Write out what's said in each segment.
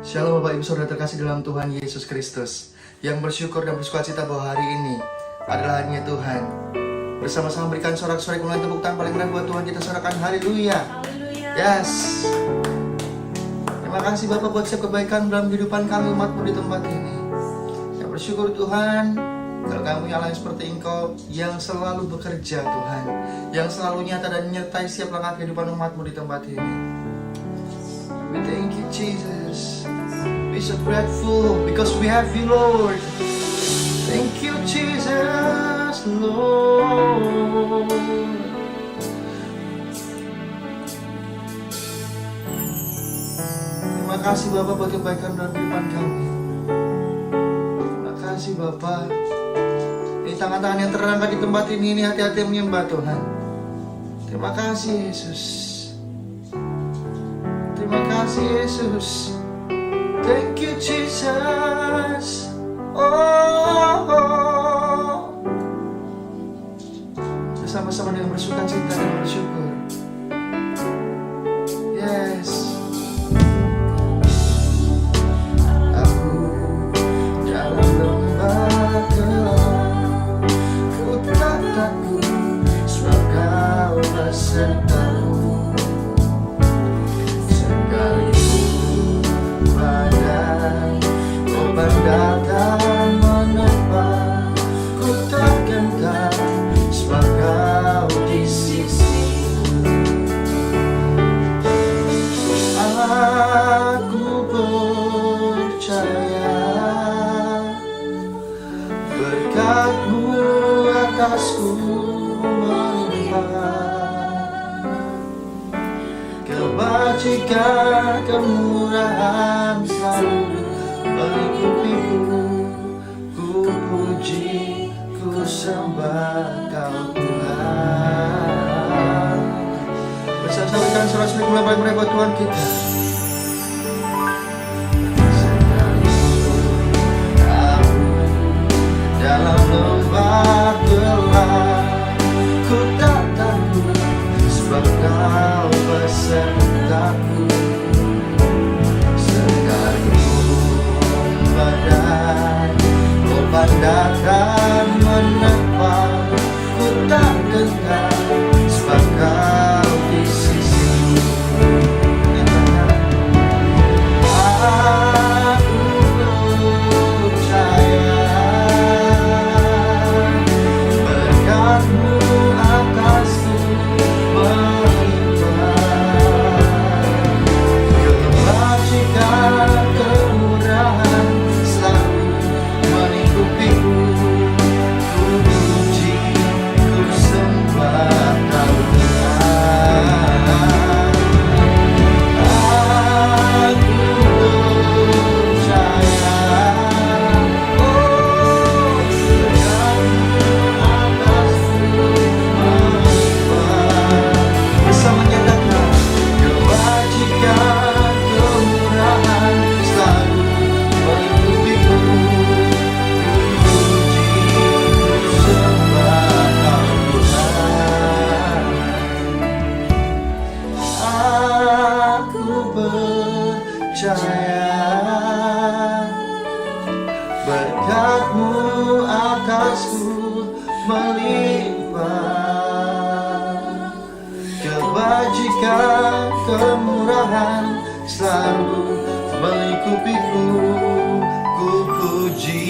Shalom Bapak Ibu Saudara terkasih dalam Tuhan Yesus Kristus, yang bersyukur dan bersukacita bahwa hari ini adalah harinya Tuhan. Bersama-sama berikan sorak-sorai kemuliaan tepuk tangan paling rendah buat Tuhan, kita sorakan haleluya. Yes. Terima kasih Bapak buat setiap kebaikan dalam kehidupan kami umat-Mu di tempat ini. Yang bersyukur Tuhan, kalau kami Allah yang seperti Engkau yang selalu bekerja Tuhan, yang selalu nyata dan menyertai setiap langkah kehidupan umat-Mu di tempat ini. We thank you Jesus. We're so grateful because we have you Lord. Thank you Jesus Lord. Terima kasih Bapak buat kebaikan dalam kehidupan kami. Terima kasih Bapak. Ini tangan-tangan yang terangkat di tempat ini hati-hati yang menyembah Tuhan. Terima kasih Yesus. Terima kasih Yesus. Thank you Jesus. Oh. Bersama-sama dengan bersukacita dan bersyukur. Yes. Aku dalam lembah gelap, ku tak takut sebab Kau besertaku. Datang menepah, ku tak gentar sebab Kau di sisiku. Aku percaya berkat-Mu atasku melimpah, kebajikan kemurahan selalu mengikupiku. Ku puji, ku sembah Kau Tuhan. Bersama-sama dengan sorak-sorai kemuliaan paling buat Tuhan kita. Sekalipun aku dalam lembah gelap, ku tak takut sebab Kau besertaku. Datang menepah, ku tak gentar sebab Kau di sisiku. Aku percaya berkat-Mu atasku melimpah, kebajikan kemurahan selalu mengikupiku. Ku puji, ku sembah Kau Tuhan. Aku percaya, oh berkat-Mu atasku melimpah, bisa menyatakan kebajikan kemurahan selalu mengikupiku. Berkat-Mu atasku melimpah, kebajikan kemurahan selalu mengikupiku. Ku puji,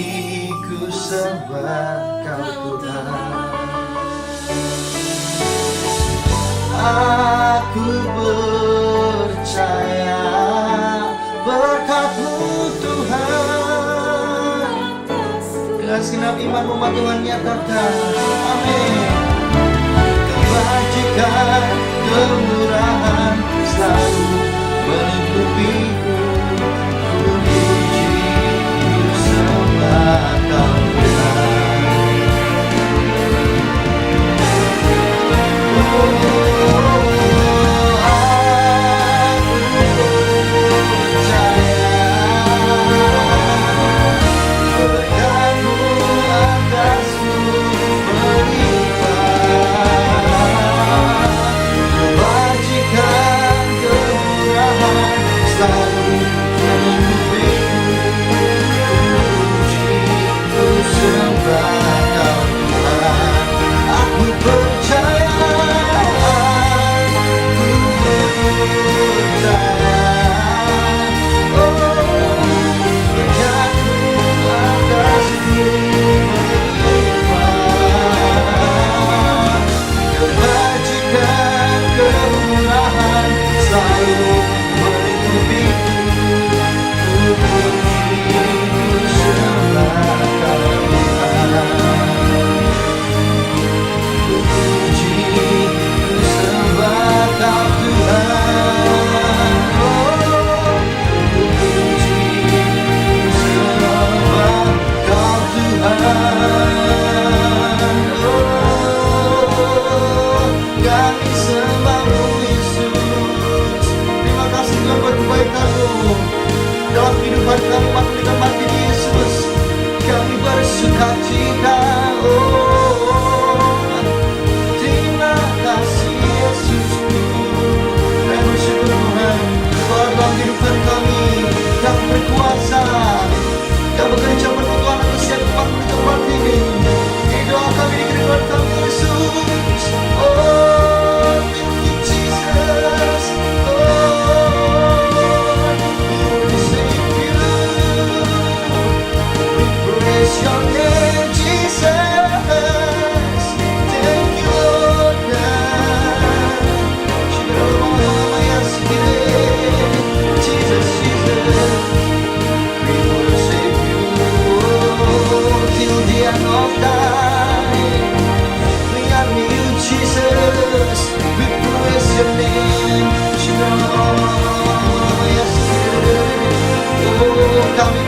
ku sembah Kau Tuhan. Aku percaya berkat-Mu Tuhan, dengan segenap iman umat Tuhan nyatakan amin. Kebajikan kemurahan selalu mengikupiku. Ku puji, ku sembah Kau Tuhan. Kebajikan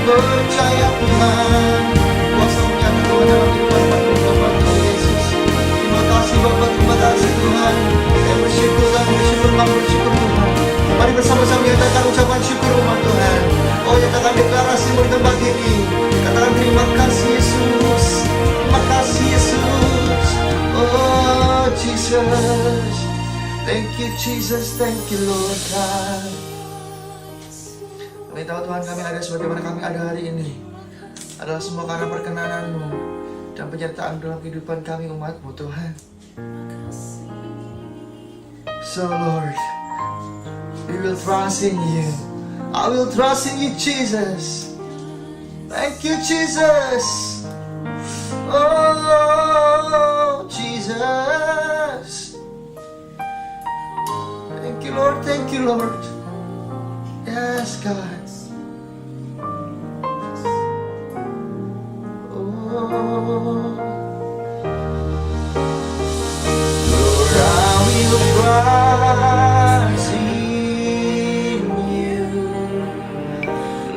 percaya Tuhan, kuasa menyatu Tuhan dalam kehidupan Tuhan Yesus. Terima kasih Bapa, terima kasih Tuhan. Saya bersyukur dan bersyukur, kami bersyukur Tuhan. Mari bersama-sama nyatakan ucapan syukur umat Tuhan. Oh, nyatakan deklarasi di tempat ini. Katakan terima kasih Yesus, terima kasih Yesus. Oh Jesus, thank you Jesus, thank you Lord God. Kami tahu Tuhan, kami ada sebagaimana kami ada hari ini adalah semua karena perkenanan-Mu dan penyertaan dalam kehidupan kami umat-Mu Tuhan. So Lord, we will trust in you. I will trust in you Jesus. Thank you Jesus. Oh Jesus. Thank you Lord, thank you Lord. Yes God. Lord, I will trust in you.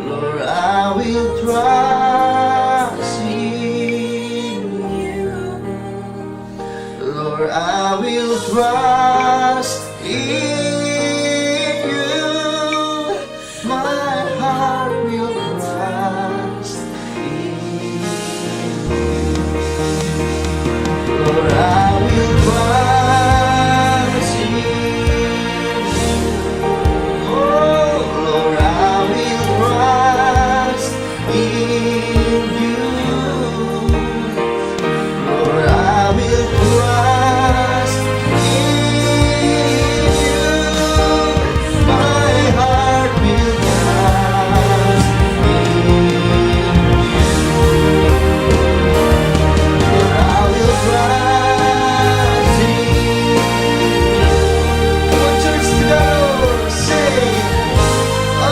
Lord, I will trust in you. Lord, I will trust in you. My heart will trust in you. Lord, I will trust in you. Oh, Lord, I will trust in you. Lord, I will trust in you. My heart will trust in you. Lord, I will trust in you. Come on, church, together, say, oh,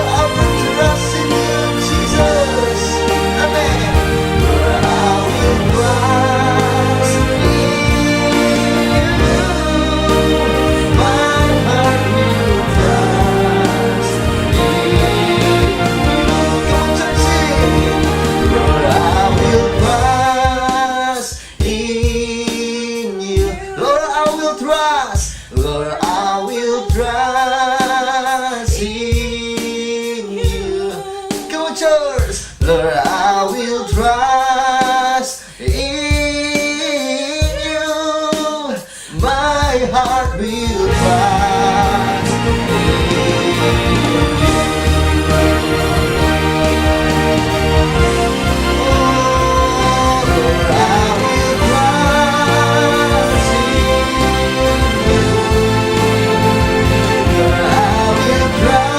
I will trust in you, Jesus. Amen. Lord, I will trust in you. My heart will trust in you. Come on, church, sing. Lord, I will trust in you. Lord, I will trust. Lord, I will trust in you. Come on, church. Lord, I will trust in you. My heart will trust in you. Oh, Lord, I will trust in you. Lord, I will trust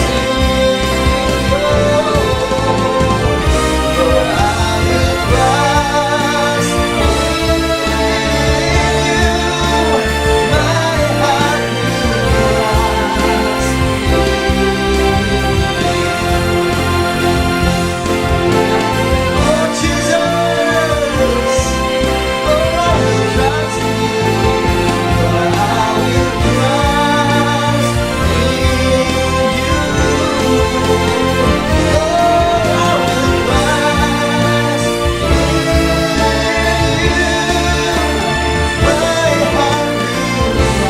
in you. Lord, I will trust in you. My heart will trust oh, Jesus. Oh, I will trust in you. Lord, I will trust in you. Lord, I will trust in you. My heart will trust in you. My heart will trust in you.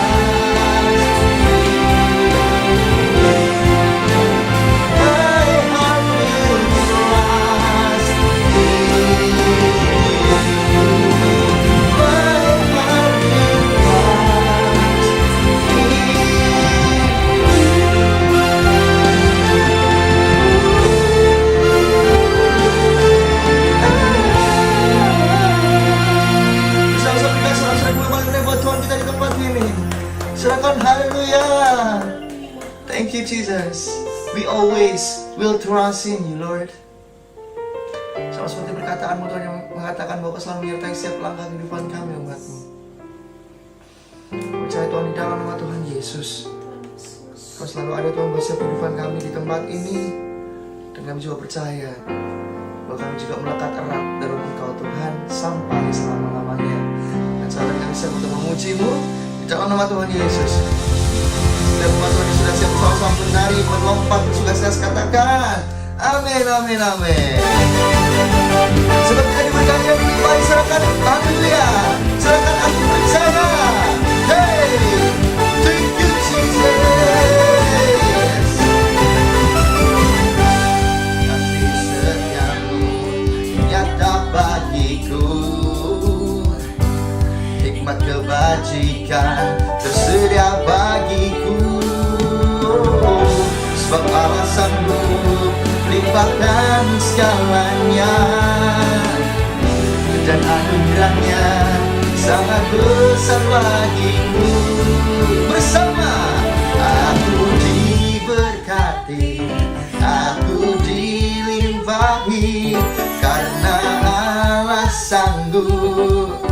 My heart Sama-sama kita serahkan dulu paling buat Tuhan kita di tempat ini. Serahkan haleluya. Thank you Jesus. We always will trust in you Lord. Sama seperti perkataan-Mu Tuhan yang mengatakan bahwa Kau selalu menyertai setiap langkah kehidupan kami umat-Mu. Percaya Tuhan di dalam nama Tuhan Yesus, Kau selalu ada Tuhan buat setiap kehidupan kami di tempat ini. Dan kami juga percaya bahwa kami juga melekat erat dalam Engkau Tuhan sampai selama-lamanya. Dan saat kami siap untuk memuji-Mu di dalam nama Tuhan Yesus. Setiap umat Tuhan yang sudah siap bersama-sama menari, melompat bersuka-suka, katakan amin, amin, amin. Sebab kita diberikan yang dilimpahi, serahkan haleluya, serahkan aku percaya. Hey, thank you Jesus. Kasih setiamu nyata bagiku, hikmat kebajikan tersedia bagiku. Sebab alasanmu limpahkan segalanya, dan anugerahnya sangat besar bagiku. Bersama aku diberkati, aku dilimpahi, karena Allah sanggup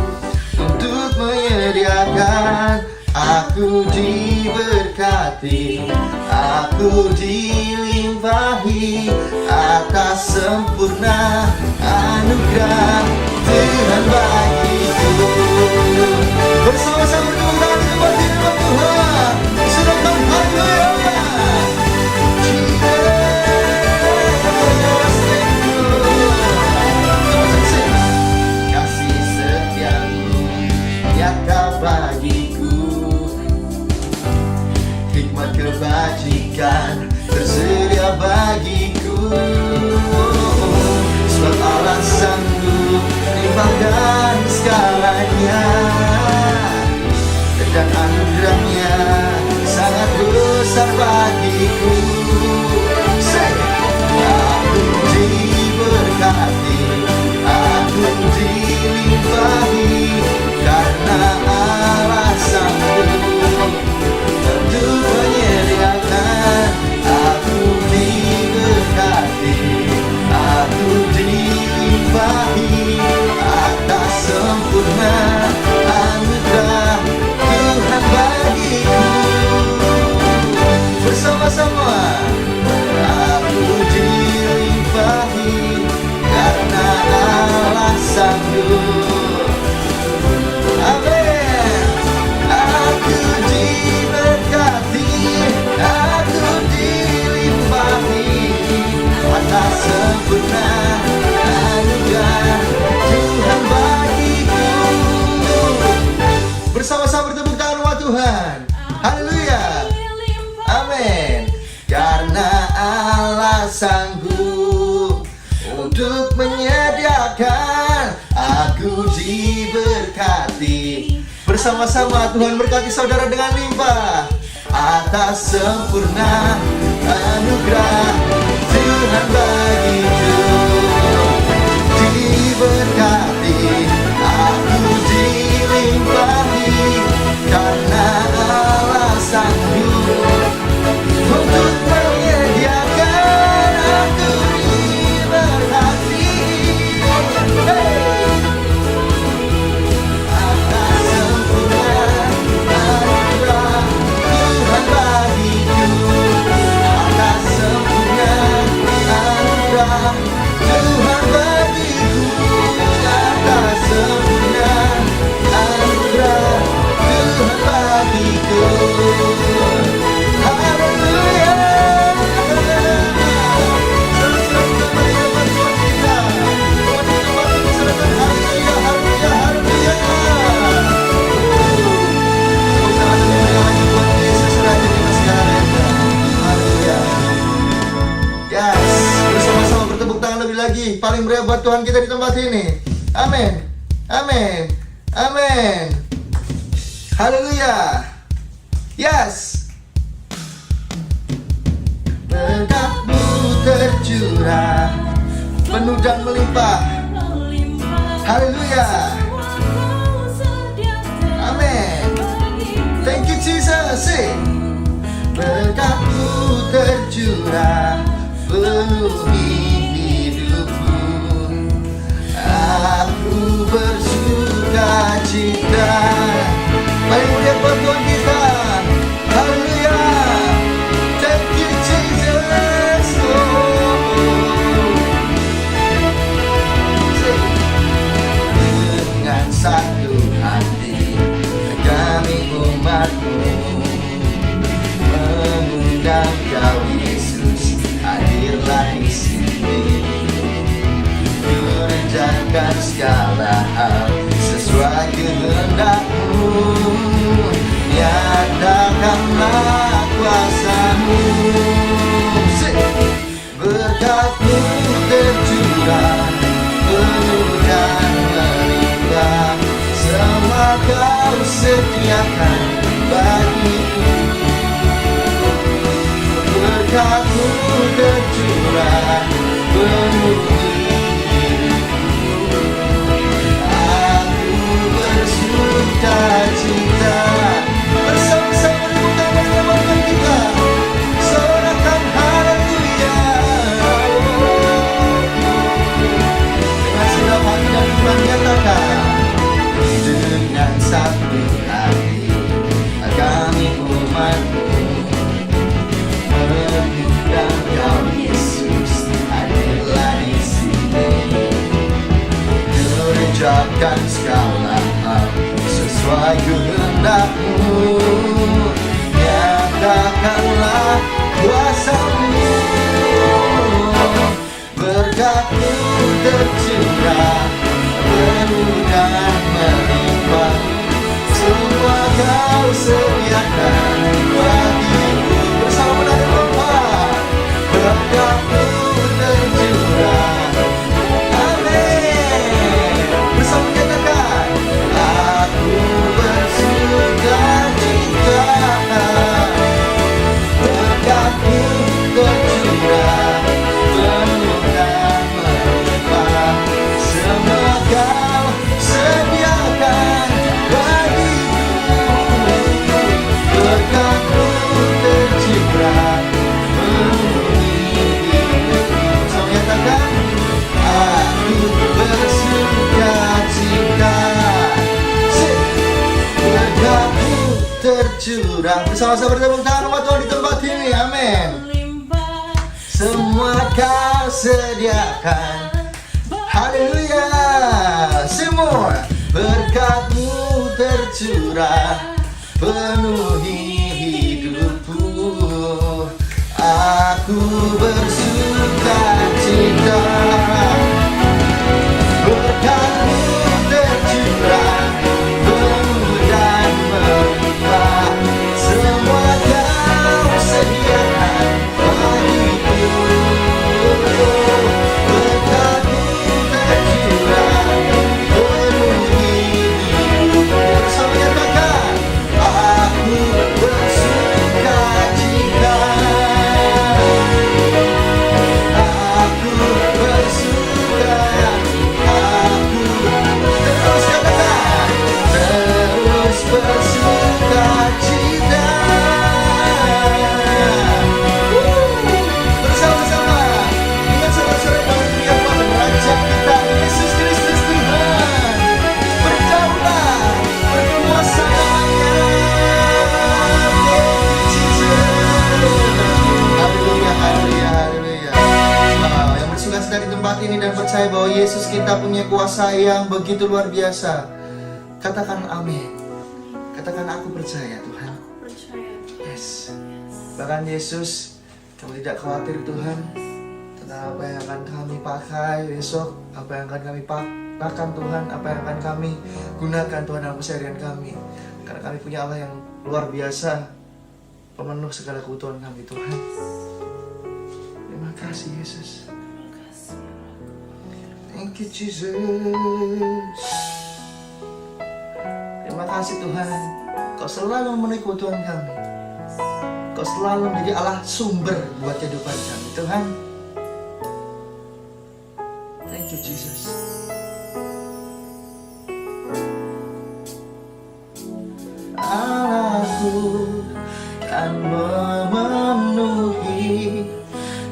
untuk menyediakan. Aku diberkati, aku dilimpahi atas sempurna anugerah Tuhan bagiku. Bersama-sama bertepuk tangan di tempat ini, Tuhan. Serahkan haleluya. Kasih setiamu nyata bagiku, hikmat kebajikan tersedia bagiku. Sebab Allah sanggup limpahkan segalanya, dan anugerahnya sangat besar bagiku. Aku diberkati, aku dilimpahi, karena Allah sanggup untuk menyediakan. Aku diberkati, aku dilimpahi atas sempurna anugerah Tuhan bagiku. Bersama-sama aku dilimpahi, karena Allah sanggup. Amin. Aku diberkati, aku dilimpahi atas sempurna anugerah Tuhan bagiku. Bersama-sama bertepuk tangan umat Tuhan. Haleluya. Amin. Karena Allah sanggup untuk menyediakan, aku diberkati. Bersama-sama Tuhan berkati saudara dengan limpah atas sempurna anugerah Tuhan bagiku. Diberkati, aku dilimpahi, karena Allah sanggup untuk menyediakan. Aku diberkati, atas sempurna anugerah Tuhan bagiku. Atas sempurna anugerah Tuhan bagiku. Atas sempurna anugerah Tuhan bagiku. Haleluya. Yes, bersama-sama bertepuk tangan lebih lagi. Paling meriah buat Tuhan kita di tempat ini. Amin, amin, amin. Haleluya. Yes. Berkat-Mu tercurah penuh dan melimpah. Haleluya. Amin. Thank you Jesus. Berkat-Mu tercurah penuhi hidupku. Aku bersuka cita. Mari mulia buat Tuhan kita. Haleluya. Thank you Jesus. Dengan satu hati kami umat-Mu kerjakan segala hal sesuai kehendak-Mu. Nyatakanlah kuasa-Mu. Berkat-Mu tercurah penuh dan melimpah, semua Kau sediakan bagiku. Berkat-Mu tercurah penuhi hidupku. Aku bersuka cita. Bersama-sama dibuka pertemuan kita, sorakan haleluya. Dengan segenap hati dan iman nyatakan, dengan satu hati kami umat-Mu menyembah Kau Yesus, hadirlah di sini. Kerjakan segala hal sesuai kehendak-Mu. Nyatakanlah kuasa-Mu. Berkat-Mu tercurah penuh dan melimpah, semua Kau sediakan bagiku. Bersama menari Bapa, berkat-Mu tercurah. Amin. Bersama nyatakan, aku bersuka cita. Berkat-Mu tercurah penuh dan melimpah, semua Kau sediakan bagiku. Berkat-Mu tercurah penuhi hidupku. Bersama nyatakan, aku bersuka cita. Berkat-Mu tercurah. Bersama-sama bertepuk tangan umat Tuhan di tempat ini. Amin. Semua Kau sediakan. Haleluya. Semua berkat-Mu tercurah penuhi hidupku. Aku bersuka cita. Berkat-Mu tercurah penuh dan melimpah, semua Kau sediakan bagiku. Berkat-Mu tercurah penuhi hidupku. Bersama nyatakan, aku bersuka cita. Aku bersuka, aku terus katakan, terus bersuka cita. Bersama-sama dengan sorak-sorai bahagia pada Raja kita Yesus Kristus Tuhan. Berdaulat, berkuasa namanya. Haleluya, haleluya, haleluya. Yang bersuka cita di tempat ini dan percaya bahwa Yesus kita punya kuasa yang begitu luar biasa, katakan amin. Katakan, aku percaya Tuhan. Yes. Bahkan Yesus, kami tidak khawatir Tuhan tentang apa yang akan kami pakai besok, apa yang akan kami makan Tuhan, apa yang akan kami gunakan Tuhan dalam keseharian kami. Karena kami punya Allah yang luar biasa, pemenuh segala kebutuhan kami Tuhan. Terima kasih Yesus. Thank you Jesus. Terima kasih Tuhan, Kau selalu memenuhi kebutuhan kami. Kau selalu menjadi Allah sumber buat kehidupan kami Tuhan. Thank you Jesus. Allahku kan memenuhi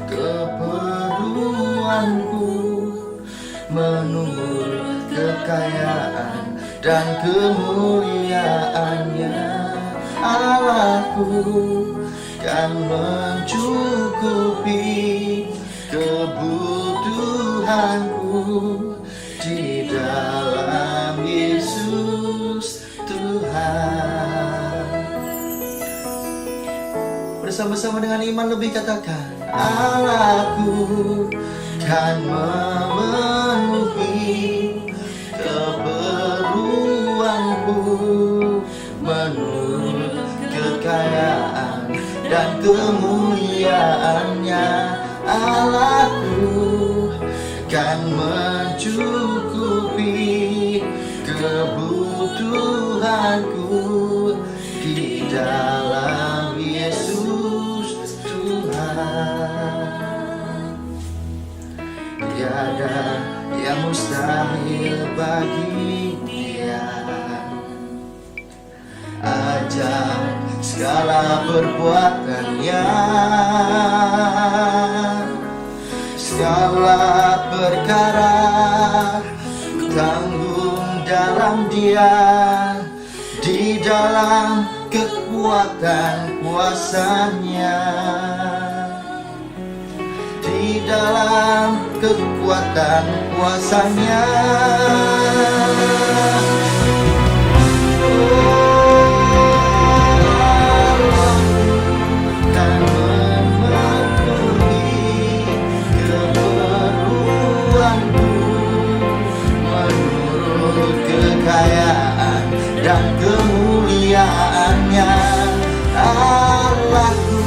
keperluanku menurut kekayaan dan kemuliaannya. Allahku kan mencukupi kebutuhanku di dalam Yesus Tuhan. Bersama-sama dengan iman lebih katakan, Allahku kan memenuhi keperluanku menurut kekayaan dan kemuliaannya. Allahku kan mencukupi kebutuhanku di dalam Yesus Tuhan. Tiada yang mustahil bagi Dia. Ajaib segala perbuatannya, segala perkara ku tanggung dalam Dia, di dalam kekuatan kuasa-Nya, di dalam kekuatan kuasa-Nya. Kekayaan dan kemuliaannya. Allahku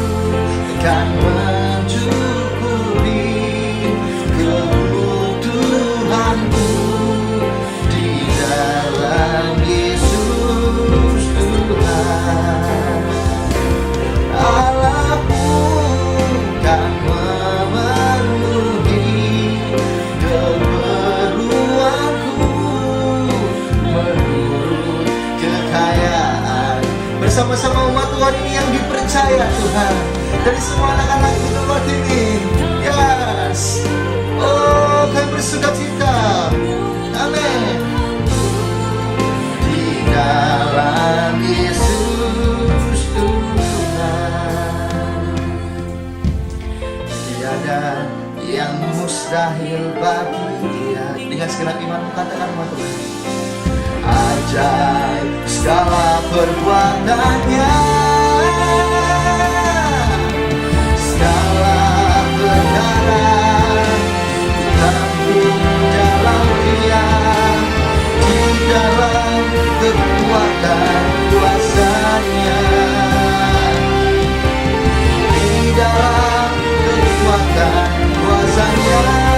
akan mencukupi kebutuhanku di dalam Yesus Tuhan. Allahku akan memenuhi bersama-sama umat Tuhan ini yang dipercaya Tuhan, dari semua anak-anak di tempat ini. Yes, oh kami bersuka cita. Amin. Di dalam Yesus Tuhan, tiada yang mustahil bagi Dia. Dengan segenap imanmu katakan umat Tuhan. Ajaib segala perbuatannya, segala perkara tanggung dalam Dia, di dalam kekuatan kuasa-Nya, di dalam kekuatan kuasa-Nya.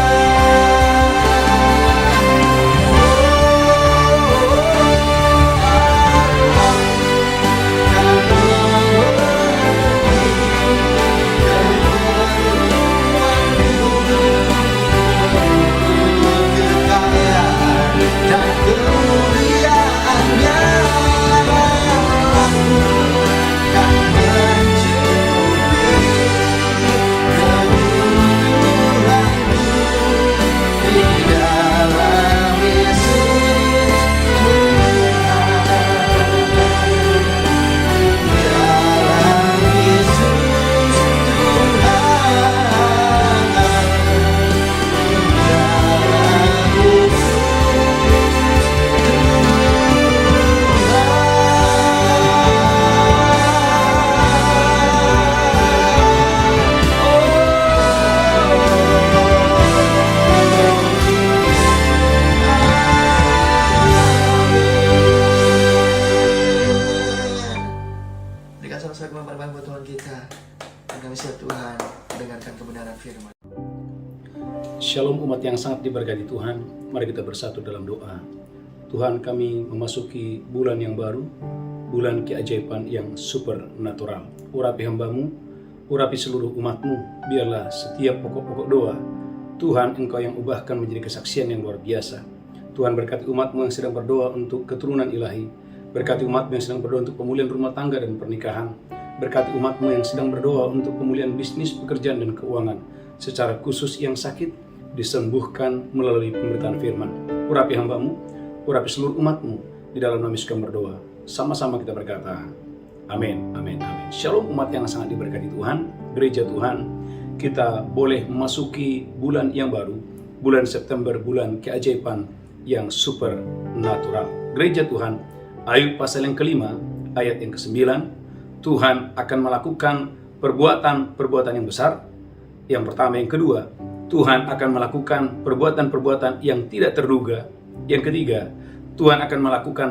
Shalom umat yang sangat diberkati Tuhan, mari kita bersatu dalam doa. Tuhan, kami memasuki bulan yang baru, bulan keajaiban yang supernatural. Urapi hamba-Mu, urapi seluruh umat-Mu, biarlah setiap pokok-pokok doa, Tuhan Engkau yang ubahkan menjadi kesaksian yang luar biasa. Tuhan, berkati umat-Mu yang sedang berdoa untuk keturunan ilahi, berkati umat-Mu yang sedang berdoa untuk pemulihan rumah tangga dan pernikahan, berkati umat-Mu yang sedang berdoa untuk pemulihan bisnis, pekerjaan, dan keuangan, secara khusus yang sakit, disembuhkan melalui pemberitaan firman. Urapi hamba-Mu, urapi seluruh umat-Mu, di dalam nama Yesus kami berdoa. Sama-sama kita berkata, amin, amin, amin. Shalom umat yang sangat diberkati Tuhan, gereja Tuhan. Kita boleh memasuki bulan yang baru, bulan September, bulan keajaiban yang supernatural. Gereja Tuhan, Ayub pasal yang kelima, ayat yang ke-9, Tuhan akan melakukan perbuatan yang besar, Yang pertama. Yang kedua, Tuhan akan melakukan perbuatan-perbuatan yang tidak terduga. Yang ketiga, Tuhan akan melakukan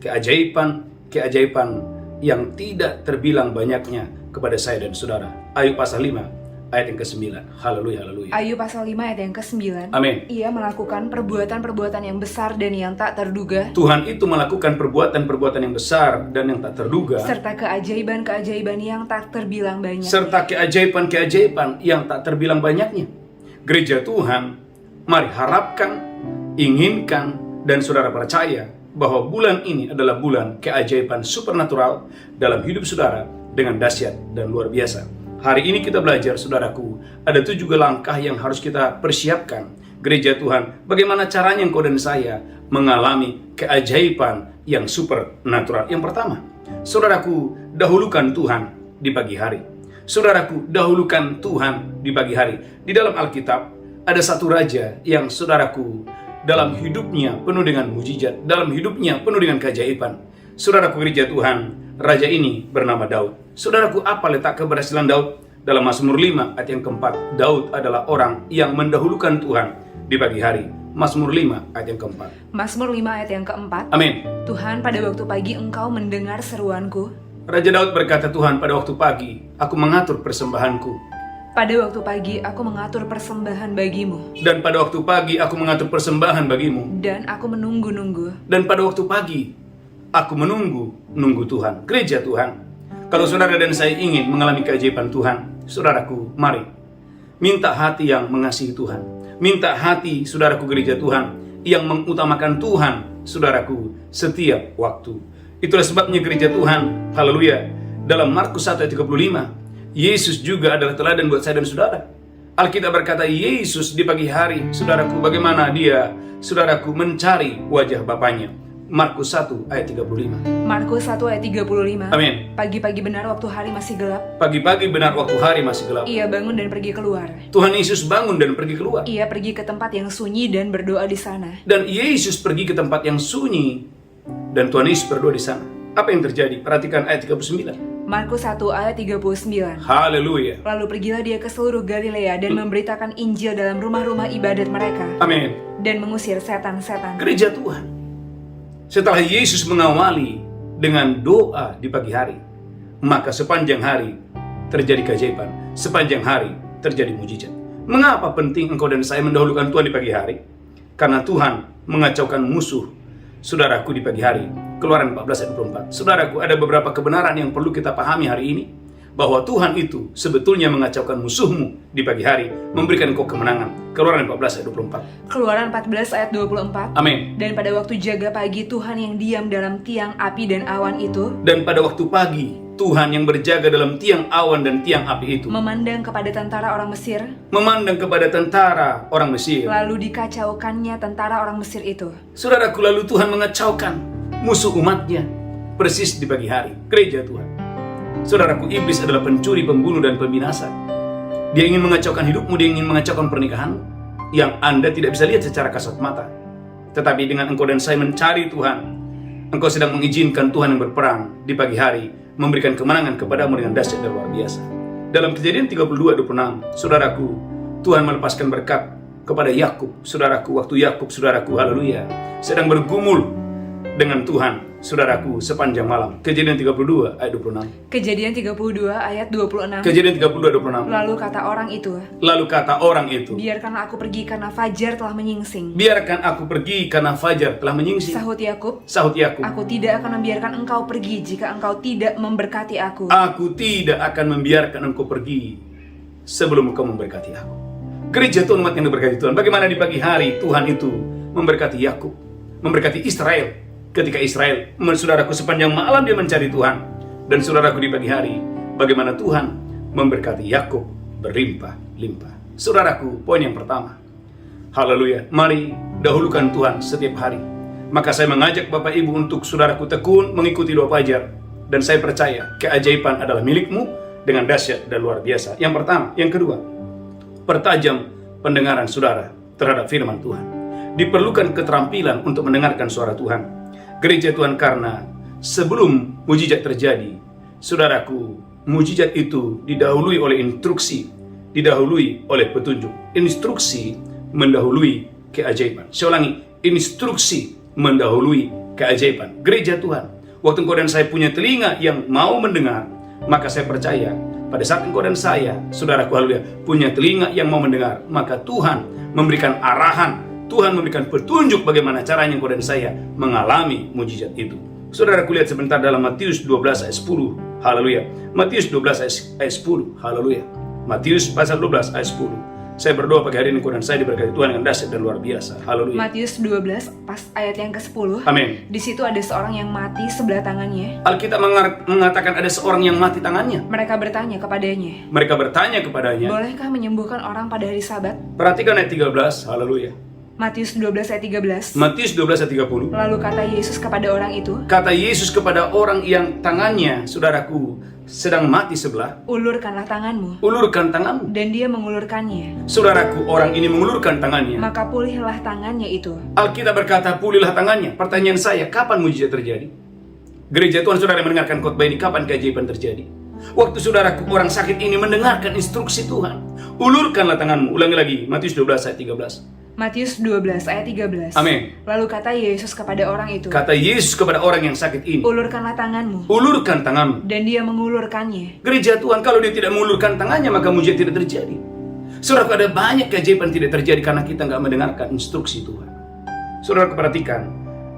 keajaiban yang tidak terbilang banyaknya kepada saya dan saudara. Ayub pasal 5 ayat yang ke-9. Haleluya, haleluya. Ayub pasal 5 ayat yang ke-9. Amin. Ia melakukan perbuatan-perbuatan yang besar dan yang tak terduga, Tuhan itu melakukan perbuatan-perbuatan yang besar dan yang tak terduga, serta keajaiban-keajaiban yang tak terbilang banyak. serta keajaiban-keajaiban yang tak terbilang banyaknya. Gereja Tuhan, mari harapkan, inginkan, dan saudara percaya bahwa bulan ini adalah bulan keajaiban supernatural dalam hidup saudara dengan dahsyat dan luar biasa. Hari ini kita belajar, saudaraku, ada 7 langkah yang harus kita persiapkan. Gereja Tuhan, bagaimana caranya engkau dan saya mengalami keajaiban yang supernatural? Yang pertama, saudaraku, dahulukan Tuhan di pagi hari. Saudaraku, dahulukan Tuhan di pagi hari. Di dalam Alkitab, ada satu raja yang, saudaraku, dalam hidupnya penuh dengan mujizat, dalam hidupnya penuh dengan keajaiban. Saudaraku, gereja Tuhan, raja ini bernama Daud. Saudaraku, apa letak keberhasilan Daud? Dalam Mazmur 5 ayat yang keempat, Daud adalah orang yang mendahulukan Tuhan di pagi hari. Mazmur 5 ayat yang keempat. Mazmur 5 ayat yang keempat. Amin. Tuhan, pada waktu pagi Engkau mendengar seruanku. Raja Daud berkata, Tuhan, pada waktu pagi aku mengatur persembahanku. Pada waktu pagi aku mengatur persembahan bagimu. Dan pada waktu pagi aku mengatur persembahan bagimu. Dan aku menunggu-nunggu. Dan pada waktu pagi aku menunggu Tuhan. Gereja Tuhan, kalau saudara dan saya ingin mengalami keajaiban Tuhan, saudaraku, mari minta hati yang mengasihi Tuhan. Minta hati, saudaraku, gereja Tuhan, yang mengutamakan Tuhan, saudaraku, setiap waktu. Itulah sebabnya gereja Tuhan, haleluya, dalam Markus 1 ayat 35, Yesus juga adalah teladan buat saya dan saudara. Alkitab berkata, Yesus di pagi hari, saudaraku, bagaimana dia, saudaraku, mencari wajah Bapaknya. Markus 1 ayat 35. Markus 1 ayat 35. Amin. Pagi-pagi benar waktu hari masih gelap, Pagi-pagi benar waktu hari masih gelap, ia bangun dan pergi keluar. Tuhan Yesus bangun dan pergi keluar. Ia pergi ke tempat yang sunyi dan berdoa di sana. Dan Yesus pergi ke tempat yang sunyi dan Tuhan Yesus berdoa di sana. Apa yang terjadi? Perhatikan ayat 39. Markus 1 ayat 39. Haleluya. Lalu pergilah dia ke seluruh Galilea dan memberitakan Injil dalam rumah-rumah ibadat mereka, Amin. dan mengusir setan-setan. Gereja Tuhan, setelah Yesus mengawali dengan doa di pagi hari, maka sepanjang hari terjadi keajaiban, sepanjang hari terjadi mujizat. Mengapa penting engkau dan saya mendahulukan Tuhan di pagi hari? Karena Tuhan mengacaukan musuh saudaraku di pagi hari. Keluaran 14 ayat 24. Saudaraku, ada beberapa kebenaran yang perlu kita pahami hari ini, bahwa Tuhan itu sebetulnya mengacaukan musuhmu di pagi hari, memberikan engkau kemenangan. Keluaran 14 ayat 24. Keluaran 14 ayat 24. Amin. Dan pada waktu jaga pagi, Tuhan yang diam dalam tiang api dan awan itu, Dan pada waktu pagi, Tuhan yang berjaga dalam tiang awan dan tiang api itu memandang kepada tentara orang Mesir, memandang kepada tentara orang Mesir. lalu dikacaukannya tentara orang Mesir itu. Saudaraku, lalu Tuhan mengacaukan musuh umatnya persis di pagi hari. Gereja Tuhan, saudaraku, iblis adalah pencuri, pembunuh, dan pembinasa. Dia ingin mengacaukan hidupmu, dia ingin mengacaukan pernikahanmu, yang Anda tidak bisa lihat secara kasat mata. Tetapi dengan engkau dan saya mencari Tuhan, engkau sedang mengizinkan Tuhan yang berperang di pagi hari, memberikan kemenangan kepadamu dengan dahsyat dan luar biasa. Dalam Kejadian 32:26, saudaraku, Tuhan melepaskan berkat kepada Yakub, saudaraku, waktu Yakub, saudaraku, haleluya, sedang bergumul dengan Tuhan, saudaraku, sepanjang malam. Kejadian 32 ayat 26. Kejadian 32 ayat 26. Kejadian 32 ayat 26. Lalu kata orang itu, Lalu kata orang itu, biarkanlah aku pergi karena fajar telah menyingsing. biarkan aku pergi karena fajar telah menyingsing. Sahut Yakub, Sahut Yakub, aku tidak akan membiarkan engkau pergi jika engkau tidak memberkati aku. aku tidak akan membiarkan engkau pergi sebelum engkau memberkati aku. Gereja Tuhan, umat yang diberkati Tuhan, bagaimana di pagi hari Tuhan itu memberkati Yakub, memberkati Israel. Ketika Israel, saudaraku, sepanjang malam dia mencari Tuhan. Dan saudaraku, di pagi hari, bagaimana Tuhan memberkati Yakub berlimpah-limpah. Saudaraku, poin yang pertama, haleluya, mari dahulukan Tuhan setiap hari. Maka saya mengajak Bapak Ibu untuk saudaraku tekun mengikuti doa fajar. Dan saya percaya keajaiban adalah milikmu dengan dahsyat dan luar biasa. Yang pertama. Yang kedua, pertajam pendengaran saudara terhadap firman Tuhan. Diperlukan keterampilan untuk mendengarkan suara Tuhan. Gereja Tuhan, karena sebelum mujizat terjadi, saudaraku, mujizat itu didahului oleh instruksi didahului oleh petunjuk. Instruksi mendahului keajaiban. Saya ulangi, instruksi mendahului keajaiban. Gereja Tuhan, waktu engkau dan saya punya telinga yang mau mendengar, maka saya percaya pada saat engkau dan saya, saudaraku haleluya, punya telinga yang mau mendengar, maka Tuhan memberikan arahan, Tuhan memberikan petunjuk bagaimana caranya engkau dan saya mengalami mujizat itu. Saudaraku lihat sebentar dalam Matius 12 ayat 10. Haleluya. Matius 12 ayat 10. Haleluya. Matius pasal 12 ayat 10. Saya berdoa pagi hari ini engkau dan saya diberkati Tuhan yang dahsyat dan luar biasa. Haleluya. Matius 12 pas ayat yang ke-10. Amin. Di situ ada seorang yang mati sebelah tangannya. Alkitab mengatakan ada seorang yang mati tangannya. Mereka bertanya kepadanya, Mereka bertanya kepadanya. bolehkah menyembuhkan orang pada hari Sabat? Perhatikan ayat 13. Haleluya. Matius 12 ayat 13. Matius 12 ayat 30. Lalu kata Yesus kepada orang itu, Kata Yesus kepada orang yang tangannya, saudaraku, sedang mati sebelah, ulurkanlah tanganmu. ulurkan tanganmu. Dan dia mengulurkannya. Saudaraku, orang ini mengulurkan tangannya. Maka pulihlah tangannya itu. Alkitab berkata, pulihlah tangannya. Pertanyaan saya, kapan mujizat terjadi? Gereja Tuhan, saudara yang mendengarkan khotbah ini, kapan keajaiban terjadi? Waktu saudaraku, orang sakit ini mendengarkan instruksi Tuhan. Ulurkanlah tanganmu. Ulangi lagi, Matius 12 ayat 13. Matius 12 ayat 13. Amin. Lalu kata Yesus kepada orang itu, Kata Yesus kepada orang yang sakit ini, ulurkanlah tanganmu. ulurkan tanganmu. Dan dia mengulurkannya. Gereja Tuhan, kalau dia tidak mengulurkan tangannya, maka mujizat tidak terjadi. Saudara, ada banyak keajaiban tidak terjadi karena kita nggak mendengarkan instruksi Tuhan. Saudara, perhatikan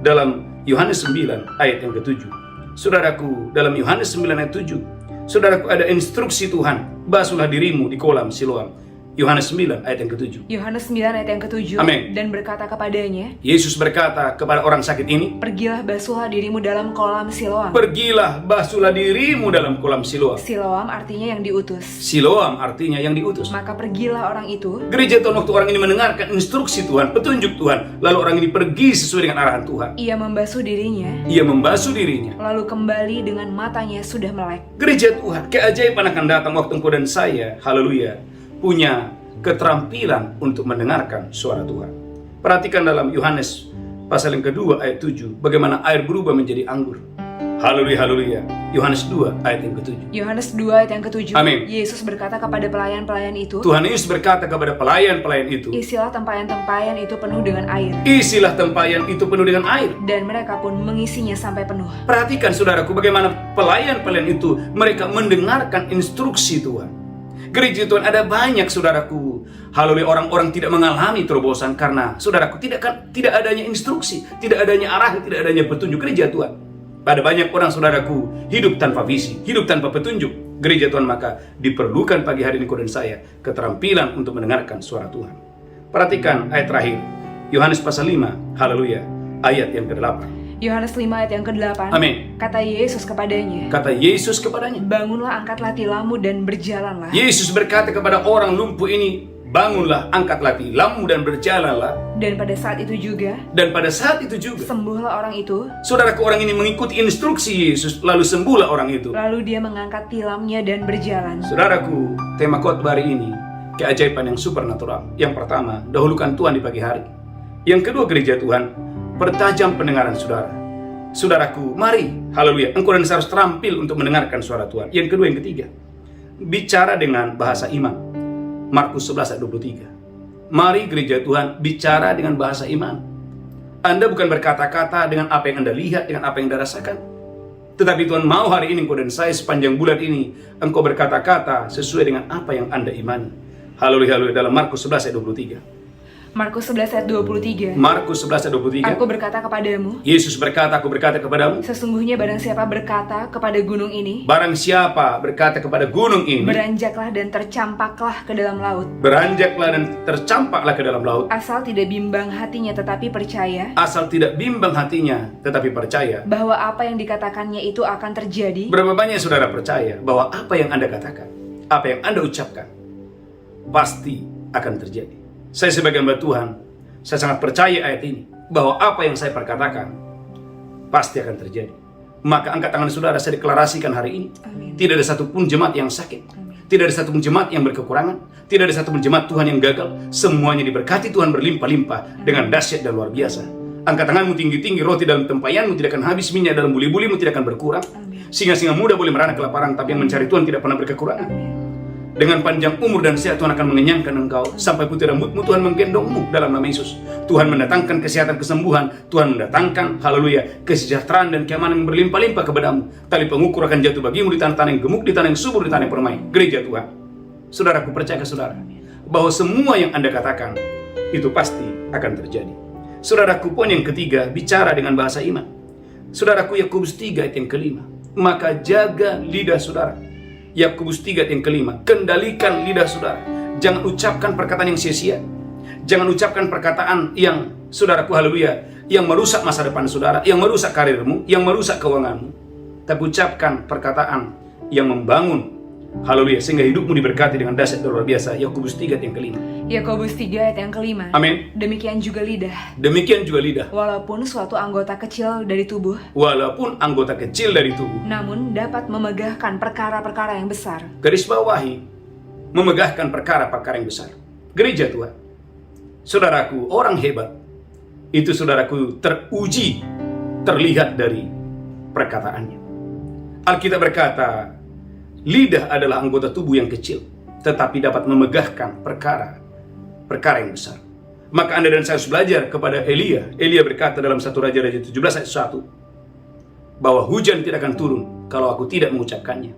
dalam Yohanes 9 ayat yang ke-7. Saudaraku, dalam Yohanes 9 ayat 7, saudaraku, ada instruksi Tuhan, basuhlah dirimu di kolam Siloam. Yohanes 9 ayat yang ke-7. Yohanes 9 ayat yang ke-7. Amin. Dan berkata kepadanya, Yesus berkata kepada orang sakit ini, pergilah basuhlah dirimu dalam kolam Siloam. pergilah basuhlah dirimu dalam kolam Siloam. Siloam artinya yang diutus. Siloam artinya yang diutus. Maka pergilah orang itu. Gereja Tuhan, waktu orang ini mendengarkan instruksi Tuhan, petunjuk Tuhan, lalu orang ini pergi sesuai dengan arahan Tuhan. Ia membasuh dirinya. Ia membasuh dirinya. Lalu kembali dengan matanya sudah melek. Gereja Tuhan, keajaiban akan datang waktu engkau dan saya, haleluya, punya keterampilan untuk mendengarkan suara Tuhan. Perhatikan dalam Yohanes pasal yang kedua ayat 7, bagaimana air berubah menjadi anggur. Haleluya, haleluya. Yohanes 2 ayat yang ke-7. Yohanes 2 ayat yang ke-7. Amin. Yesus berkata kepada pelayan-pelayan itu, Tuhan Yesus berkata kepada pelayan-pelayan itu, isilah tempayan-tempayan itu penuh dengan air. isilah tempayan itu penuh dengan air. Dan mereka pun mengisinya sampai penuh. Perhatikan saudaraku, bagaimana pelayan-pelayan itu mereka mendengarkan instruksi Tuhan. Gereja Tuhan, ada banyak saudaraku, haleluya, orang-orang tidak mengalami terobosan karena saudaraku tidak adanya instruksi, tidak adanya arahan, tidak adanya petunjuk. Gereja Tuhan, ada banyak orang saudaraku hidup tanpa visi, hidup tanpa petunjuk. Gereja Tuhan, maka diperlukan pagi hari ini kau dan saya keterampilan untuk mendengarkan suara Tuhan. Perhatikan ayat terakhir, Yohanes pasal 5, haleluya, ayat yang ke-8. Yohanes 5 ayat yang ke-8. Amin. Kata Yesus kepadanya, Kata Yesus kepadanya, bangunlah, angkatlah tilammu dan berjalanlah. Yesus berkata kepada orang lumpuh ini, bangunlah, angkatlah tilammu dan berjalanlah. Dan pada saat itu juga, Dan pada saat itu juga, sembuhlah orang itu. saudaraku, orang ini mengikuti instruksi Yesus, lalu sembuhlah orang itu. Lalu dia mengangkat tilamnya dan berjalan. Saudaraku, tema khotbah hari ini, keajaiban yang supernatural. Yang pertama, dahulukan Tuhan di pagi hari. Yang kedua, gereja Tuhan, pertajam pendengaran saudara. Saudaraku, mari, haleluya, engkau dan saya harus terampil untuk mendengarkan suara Tuhan. Yang kedua, yang ketiga, bicara dengan bahasa iman. Markus 11 ayat 23. Mari gereja Tuhan bicara dengan bahasa iman. Anda bukan berkata-kata dengan apa yang Anda lihat, dengan apa yang Anda rasakan. Tetapi Tuhan mau hari ini engkau dan saya sepanjang bulan ini, engkau berkata-kata sesuai dengan apa yang Anda imani. Haleluya, haleluya, dalam Markus 11 ayat 23. Markus 11 ayat 23. Markus 11 ayat 23. Aku berkata kepadamu, Yesus berkata, aku berkata kepadamu, sesungguhnya barang siapa berkata kepada gunung ini, barang siapa berkata kepada gunung ini, beranjaklah dan tercampaklah ke dalam laut, beranjaklah dan tercampaklah ke dalam laut, asal tidak bimbang hatinya tetapi percaya asal tidak bimbang hatinya tetapi percaya. bahwa apa yang dikatakannya itu akan terjadi. Berapa banyak saudara percaya bahwa apa yang Anda katakan, apa yang Anda ucapkan, pasti akan terjadi. Saya sebagai hamba Tuhan, saya sangat percaya ayat ini, bahwa apa yang saya perkatakan pasti akan terjadi. Maka angkat tangan saudara, saya deklarasikan hari ini, Amin. tidak ada satupun jemaat yang sakit, Amin. tidak ada satupun jemaat yang berkekurangan, tidak ada satupun jemaat Tuhan yang gagal. Semuanya diberkati Tuhan berlimpah-limpah dengan dahsyat dan luar biasa. Angkat tanganmu tinggi-tinggi, roti dalam tempayanmu tidak akan habis, minyak dalam buli-bulimu tidak akan berkurang. Amin. Singa-singa muda boleh merana kelaparan, tapi yang mencari Tuhan tidak pernah berkekurangan. Amin. Dengan panjang umur dan sehat Tuhan akan mengenyangkan engkau. Sampai putih rambutmu Tuhan menggendongmu dalam nama Yesus. Tuhan mendatangkan kesehatan, kesembuhan. Tuhan mendatangkan, haleluya, kesejahteraan dan keamanan yang berlimpah-limpah kepadamu. Tali pengukur akan jatuh bagimu di tanah-tanah yang gemuk, di tanah yang subur, di tanah yang permai. Gereja Tuhan, saudaraku percaya ke saudara bahwa semua yang Anda katakan itu pasti akan terjadi. Saudaraku, poin yang ketiga bicara dengan bahasa iman. Saudaraku, Yakobus 3 ayat yang kelima. Maka jaga lidah saudara. Yakobus 3 ayat yang kelima. Kendalikan lidah saudara. Jangan ucapkan perkataan yang sia-sia. Jangan ucapkan perkataan yang, saudaraku, haleluya, yang merusak masa depan saudara, yang merusak karirmu, yang merusak keuanganmu. Tapi ucapkan perkataan yang membangun, haleluya, sehingga hidupmu diberkati dengan dahsyat dan luar biasa. Yakobus 3 ayat yang kelima. Yakobus 3 ayat yang kelima. Amin. Demikian juga lidah. Demikian juga lidah. Walaupun suatu anggota kecil dari tubuh, Walaupun anggota kecil dari tubuh, namun dapat memegahkan perkara-perkara yang besar. garis bawahi, memegahkan perkara-perkara yang besar. Gereja Tuhan, saudaraku, orang hebat itu, saudaraku, teruji, terlihat dari perkataannya. Alkitab berkata, lidah adalah anggota tubuh yang kecil, tetapi dapat memegahkan perkara yang besar. Maka Anda dan saya harus belajar kepada Elia. Elia berkata dalam 1 Raja-Raja 17 ayat 1, bahwa hujan tidak akan turun kalau aku tidak mengucapkannya.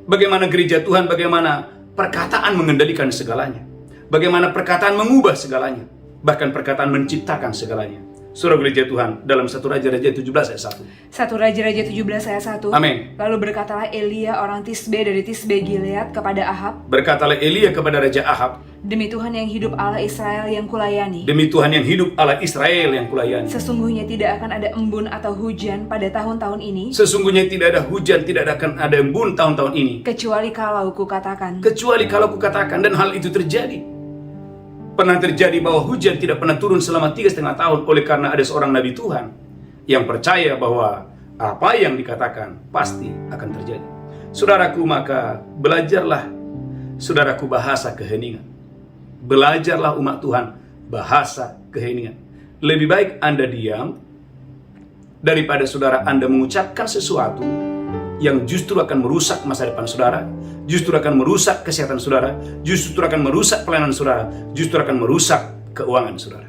Bagaimana gereja Tuhan, bagaimana perkataan mengendalikan segalanya. Bagaimana perkataan mengubah segalanya. Bahkan perkataan menciptakan segalanya. Surah gereja Tuhan dalam 1 Raja-Raja 17 ayat 1. 1 Raja-Raja 17 ayat 1. Amin. Lalu berkatalah Elia orang Tisbe dari Tisbe Gilead kepada Ahab, Berkatalah Elia kepada Raja Ahab, demi Tuhan yang hidup Allah Israel yang kulayani, demi Tuhan yang hidup Allah Israel yang kulayani, sesungguhnya tidak akan ada embun atau hujan pada tahun-tahun ini, sesungguhnya tidak ada hujan, tidak akan ada embun tahun-tahun ini, kecuali kalau kukatakan. dan hal itu terjadi. Pernah terjadi bahwa hujan tidak pernah turun selama 3,5 tahun oleh karena ada seorang nabi Tuhan yang percaya bahwa apa yang dikatakan pasti akan terjadi. Saudaraku, maka belajarlah, saudaraku, bahasa keheningan. Belajarlah umat Tuhan bahasa keheningan. Lebih baik Anda diam daripada saudara Anda mengucapkan sesuatu yang justru akan merusak masa depan saudara, justru akan merusak kesehatan saudara, justru akan merusak pelayanan saudara, justru akan merusak keuangan saudara.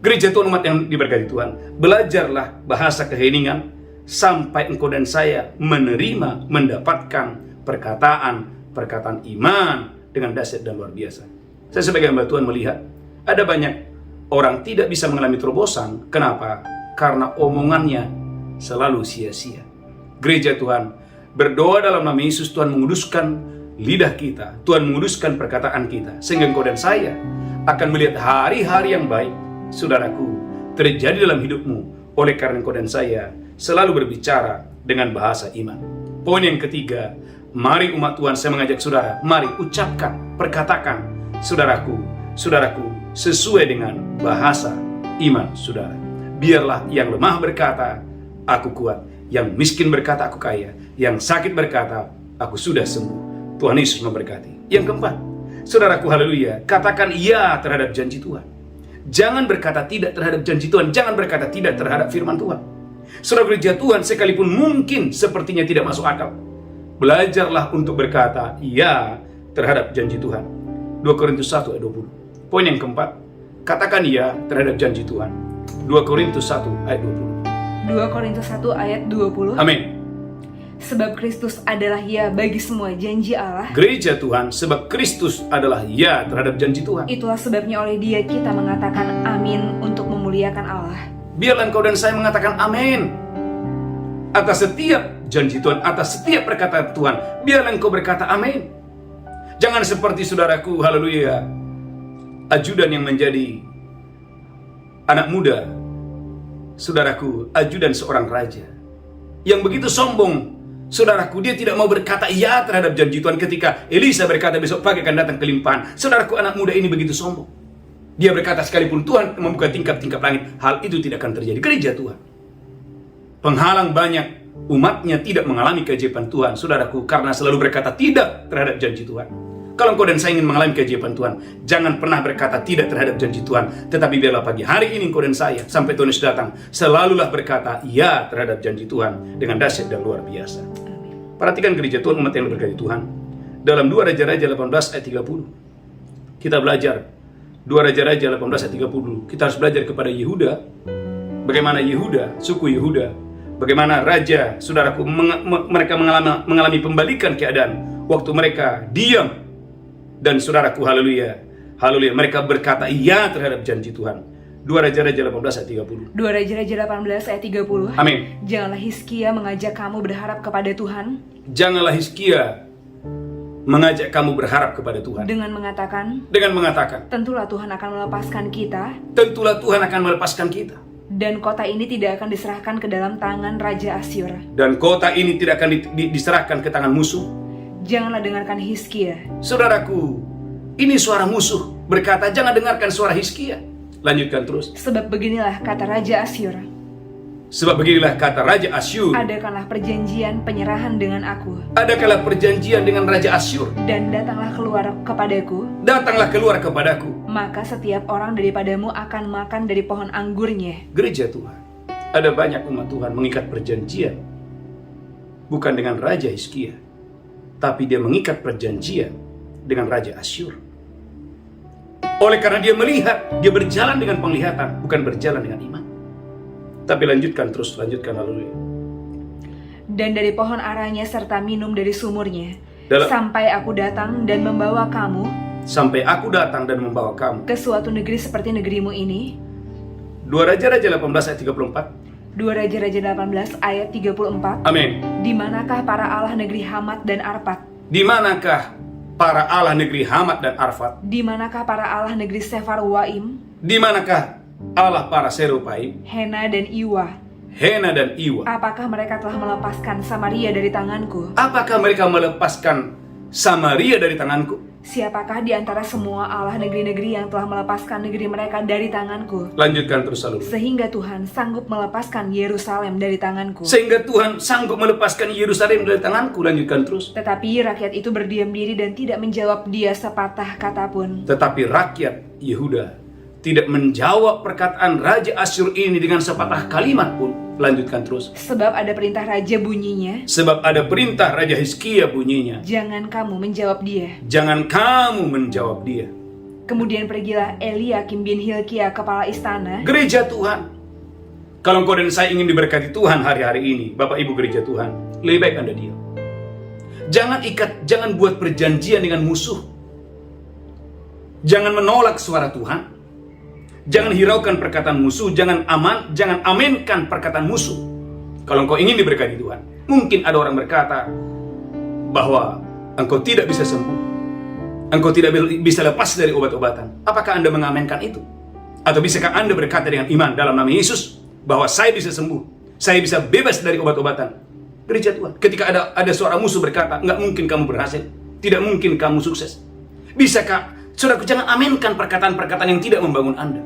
Gereja Tuhan, umat yang diberkati Tuhan, belajarlah bahasa keheningan sampai engkau dan saya menerima, mendapatkan perkataan iman dengan dahsyat dan luar biasa. Saya sebagai hamba Tuhan melihat ada banyak orang tidak bisa mengalami terobosan. Kenapa? Karena omongannya selalu sia-sia. Gereja Tuhan, berdoa dalam nama Yesus, Tuhan menguduskan lidah kita, Tuhan menguduskan perkataan kita, sehingga engkau dan saya akan melihat hari-hari yang baik, saudaraku, terjadi dalam hidupmu, oleh karena engkau dan saya selalu berbicara dengan bahasa iman. Poin yang ketiga, mari umat Tuhan, saya mengajak saudara, mari ucapkan, perkatakan, saudaraku, sesuai dengan bahasa iman saudara. Biarlah yang lemah berkata, aku kuat. Yang miskin berkata, aku kaya. Yang sakit berkata, aku sudah sembuh. Tuhan Yesus memberkati. Yang keempat, saudaraku, haleluya, katakan iya terhadap janji Tuhan. Jangan berkata tidak terhadap janji Tuhan. Jangan berkata tidak terhadap firman Tuhan. Saudara gereja Tuhan, sekalipun mungkin sepertinya tidak masuk akal, belajarlah untuk berkata iya terhadap janji Tuhan. 2 Korintus 1 ayat 20. Poin yang keempat, katakan iya terhadap janji Tuhan. 2 Korintus 1 ayat 20. 2 Korintus 1 ayat 20. Amin. Sebab Kristus adalah ya bagi semua janji Allah. Gereja Tuhan, sebab Kristus adalah ya terhadap janji Tuhan. Itulah sebabnya oleh Dia kita mengatakan amin untuk memuliakan Allah. Biarlah engkau dan saya mengatakan amin atas setiap janji Tuhan, atas setiap perkataan Tuhan. Biarlah engkau berkata amin. Jangan seperti saudaraku, haleluya, ajudan yang menjadi anak muda, saudaraku, ajudan seorang raja yang begitu sombong, saudaraku, dia tidak mau berkata iya terhadap janji Tuhan ketika Elisa berkata besok pagi akan datang kelimpahan. Saudaraku, anak muda ini begitu sombong. Dia berkata sekalipun Tuhan membuka tingkap-tingkap langit, hal itu tidak akan terjadi. Gereja Tuhan, penghalang banyak umatnya tidak mengalami keajaiban Tuhan, saudaraku, karena selalu berkata tidak terhadap janji Tuhan. Kalau engkau dan saya ingin mengalami keajaiban Tuhan, jangan pernah berkata tidak terhadap janji Tuhan. Tetapi biarlah pagi hari ini engkau dan saya, sampai Tuhan Yesus datang, selalulah berkata ya terhadap janji Tuhan dengan dahsyat dan luar biasa. Perhatikan gereja Tuhan, umat yang berkati Tuhan. dalam 2 Raja-Raja 18 ayat 30. Kita belajar 2 Raja-Raja 18 ayat 30. Kita harus belajar kepada Yehuda, bagaimana Yehuda, suku Yehuda, bagaimana raja, saudaraku, mereka mengalami pembalikan keadaan waktu mereka diam. Dan saudaraku, haleluya, haleluya, mereka berkata iya terhadap janji Tuhan. 2 Raja-Raja 18 ayat 30. 2 Raja-Raja 18 ayat 30. Amin. Janganlah Hizkia mengajak kamu berharap kepada Tuhan Janganlah Hizkia mengajak kamu berharap kepada Tuhan dengan mengatakan, tentulah Tuhan akan melepaskan kita, tentulah Tuhan akan melepaskan kita, dan kota ini tidak akan diserahkan ke dalam tangan Raja Asyur. dan kota ini tidak akan diserahkan ke tangan musuh. Janganlah dengarkan Hizkia. Saudaraku, ini suara musuh berkata, jangan dengarkan suara Hizkia. Lanjutkan terus. Sebab beginilah kata Raja Asyur, Sebab beginilah kata Raja Asyur, adakanlah perjanjian penyerahan dengan aku, adakanlah perjanjian dengan Raja Asyur, dan datanglah keluar kepadaku, datanglah keluar kepadaku. maka setiap orang daripadamu akan makan dari pohon anggurnya. Gereja Tuhan, ada banyak umat Tuhan mengikat perjanjian bukan dengan Raja Hizkia, tapi dia mengikat perjanjian dengan Raja Asyur. Oleh karena dia melihat, dia berjalan dengan penglihatan, bukan berjalan dengan iman. Tapi lanjutkan terus, lanjutkan, haleluya. Dan dari pohon aranya serta minum dari sumurnya, Dalam- sampai aku datang dan membawa kamu Sampai aku datang dan membawa kamu. ke suatu negeri seperti negerimu ini. 2 Raja-Raja 18 ayat 34. 2 Raja-Raja 18 ayat 34. Amin. Di manakah para Allah negeri Hamat dan Arpad? Di manakah para Allah negeri Hamat dan Arfad? Di manakah para Allah negeri Sefarwaim, Di manakah Allah para Serupaim, Hena dan Iwa? Hena dan Iwa? Apakah mereka telah melepaskan Samaria dari tanganku? Apakah mereka melepaskan Samaria dari tanganku? Siapakah di antara semua Allah negeri-negeri yang telah melepaskan negeri mereka dari tanganku? Lanjutkan terus, haleluya. Sehingga Tuhan sanggup melepaskan Yerusalem dari tanganku. Sehingga Tuhan sanggup melepaskan Yerusalem dari tanganku. Lanjutkan terus. Tetapi rakyat itu berdiam diri dan tidak menjawab dia sepatah kata pun. Tetapi rakyat Yehuda tidak menjawab perkataan Raja Asyur ini dengan sepatah kalimat pun. Lanjutkan terus. Sebab ada perintah raja bunyinya, Sebab ada perintah Raja Hizkia bunyinya, jangan kamu menjawab dia. jangan kamu menjawab dia. Kemudian pergilah Eliakim bin Hilkia kepala istana. Gereja Tuhan, kalau engkau dan saya ingin diberkati Tuhan hari-hari ini, Bapak Ibu gereja Tuhan, lebih baik Anda diam. Jangan buat perjanjian dengan musuh. Jangan menolak suara Tuhan. Jangan hiraukan perkataan musuh, jangan aminkan perkataan musuh. Kalau engkau ingin diberkati Tuhan, mungkin ada orang berkata bahwa engkau tidak bisa sembuh, engkau tidak bisa lepas dari obat-obatan. Apakah Anda mengaminkan itu? Atau bisakah Anda berkata dengan iman dalam nama Yesus bahwa saya bisa sembuh, saya bisa bebas dari obat-obatan? Gereja Tuhan, ketika ada suara musuh berkata, enggak mungkin kamu berhasil, tidak mungkin kamu sukses. Bisakah, saudaraku, jangan aminkan perkataan-perkataan yang tidak membangun Anda.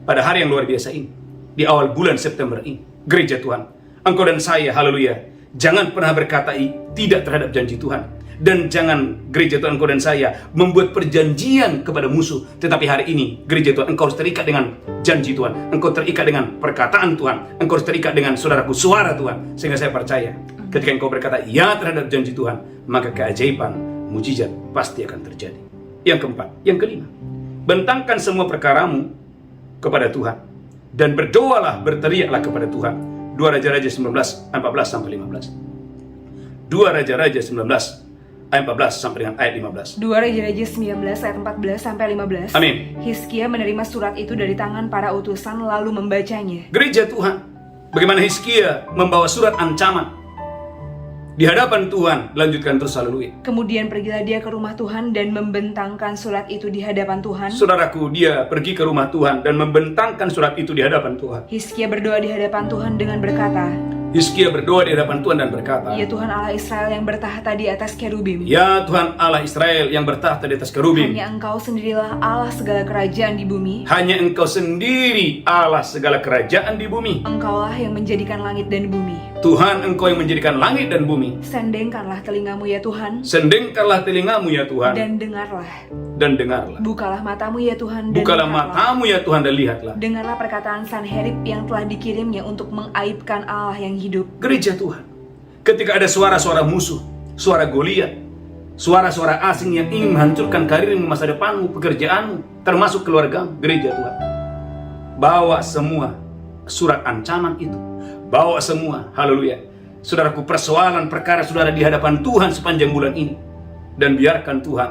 Pada hari yang luar biasa ini, di awal bulan September ini, gereja Tuhan, engkau dan saya, haleluya, jangan pernah berkata tidak terhadap janji Tuhan. Dan jangan, gereja Tuhan, engkau dan saya membuat perjanjian kepada musuh. Tetapi hari ini, gereja Tuhan, engkau harus terikat dengan janji Tuhan, engkau terikat dengan perkataan Tuhan, engkau harus terikat dengan, saudaraku, suara Tuhan. Sehingga saya percaya, ketika engkau berkata ya terhadap janji Tuhan, maka keajaiban, mujizat pasti akan terjadi. Yang keempat, yang kelima, bentangkan semua perkaramu kepada Tuhan dan berdoalah, berteriaklah kepada Tuhan. 2 Raja-Raja 19 ayat 14 sampai 15. 2 Raja-Raja 19 ayat 14 sampai dengan ayat 15. 2 Raja-Raja 19 ayat 14 sampai 15. Amin. Hizkia menerima surat itu dari tangan para utusan lalu membacanya. Gereja Tuhan, bagaimana Hizkia membawa surat ancaman di hadapan Tuhan. Lanjutkan terus, haleluya. Kemudian pergilah dia ke rumah Tuhan dan membentangkan surat itu di hadapan Tuhan. Saudaraku, dia pergi ke rumah Tuhan dan membentangkan surat itu di hadapan Tuhan. Hizkia berdoa di hadapan Tuhan dengan berkata, Hizkia berdoa di hadapan Tuhan dan berkata, Ya Tuhan Allah Israel yang bertahta di atas kerubim, Ya Tuhan Allah Israel yang bertahta di atas kerubim, hanya Engkau sendirilah Allah segala kerajaan di bumi. hanya Engkau sendiri Allah segala kerajaan di bumi. Engkaulah yang menjadikan langit dan bumi. Tuhan, Engkau yang menjadikan langit dan bumi. Sendengkanlah telingamu ya Tuhan, Sendengkanlah telingamu ya Tuhan, dan dengarlah. dan dengarlah. Bukalah matamu ya Tuhan, dan Bukalah lihatlah. matamu ya Tuhan dan lihatlah. Dengarlah perkataan Sanherib yang telah dikirimnya untuk mengaibkan Allah yang hidup. Gereja Tuhan, ketika ada suara-suara musuh, suara Goliat, Suara-suara asing yang ingin menghancurkan karirmu, masa depanmu, pekerjaanmu, termasuk keluargamu, gereja Tuhan. Bawa semua surat ancaman itu. Bawa semua, haleluya. Saudaraku, persoalan perkara saudara di hadapan Tuhan sepanjang bulan ini. Dan biarkan Tuhan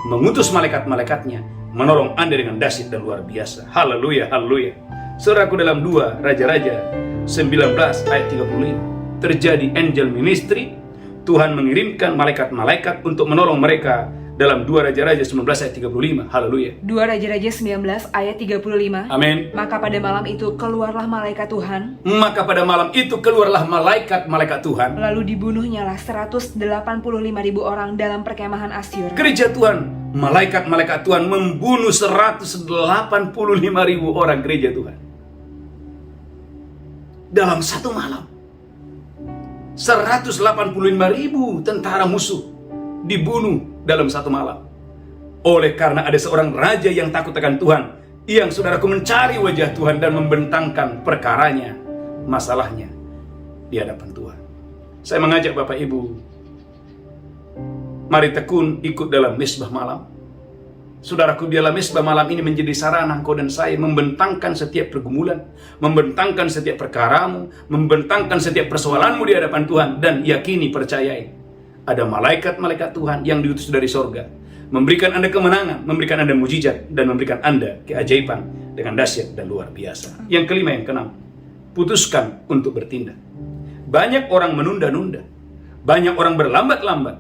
mengutus malaikat-malaikatnya menolong Anda dengan dahsyat dan luar biasa. Haleluya, haleluya. Saudaraku, dalam 2 Raja-Raja 19 ayat 35 terjadi angel ministry. Tuhan mengirimkan malaikat-malaikat untuk menolong mereka dalam 2 Raja-Raja 19 ayat 35. Haleluya. 2 Raja-Raja 19 ayat 35. Amin. Maka pada malam itu keluarlah malaikat Tuhan. Maka pada malam itu keluarlah malaikat-malaikat Tuhan. Lalu dibunuhnyalah 185.000 orang dalam perkemahan Asyur. Gereja Tuhan, malaikat-malaikat Tuhan membunuh 185.000 orang gereja Tuhan. Dalam satu malam. 185.000 tentara musuh dibunuh dalam satu malam. Oleh karena ada seorang raja yang takut akan Tuhan, yang saudaraku mencari wajah Tuhan dan membentangkan perkaranya, masalahnya di hadapan Tuhan. Saya mengajak Bapak Ibu, mari tekun ikut dalam misbah malam. Saudaraku, di dalam misbah malam ini menjadi sarana engkau dan saya membentangkan setiap pergumulan, membentangkan setiap perkaramu, membentangkan setiap persoalanmu di hadapan Tuhan, dan yakini, percayai, ada malaikat-malaikat Tuhan yang diutus dari sorga, memberikan Anda kemenangan, memberikan Anda mujizat, dan memberikan Anda keajaiban dengan dahsyat dan luar biasa. Yang kelima, yang keenam, putuskan untuk bertindak. Banyak orang menunda-nunda, banyak orang berlambat-lambat,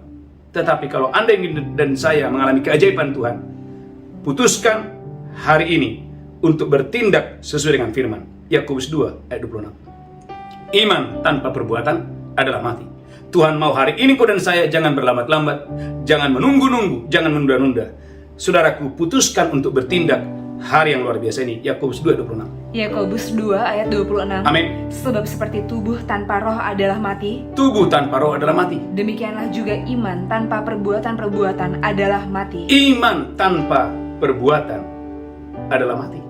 tetapi kalau Anda dan saya mengalami keajaiban Tuhan, putuskan hari ini untuk bertindak sesuai dengan firman Yakobus 2 ayat 26. Iman tanpa perbuatan adalah mati. Tuhan mau hari ini kau dan saya jangan berlambat-lambat, jangan menunggu-nunggu, jangan menunda-nunda. Saudaraku, putuskan untuk bertindak hari yang luar biasa ini. Yakobus 2 ayat 26. Yakobus 2 ayat 26. Amin. Sebab seperti tubuh tanpa roh adalah mati, Tubuh tanpa roh adalah mati. demikianlah juga iman tanpa perbuatan-perbuatan adalah mati. Iman tanpa perbuatan adalah mati.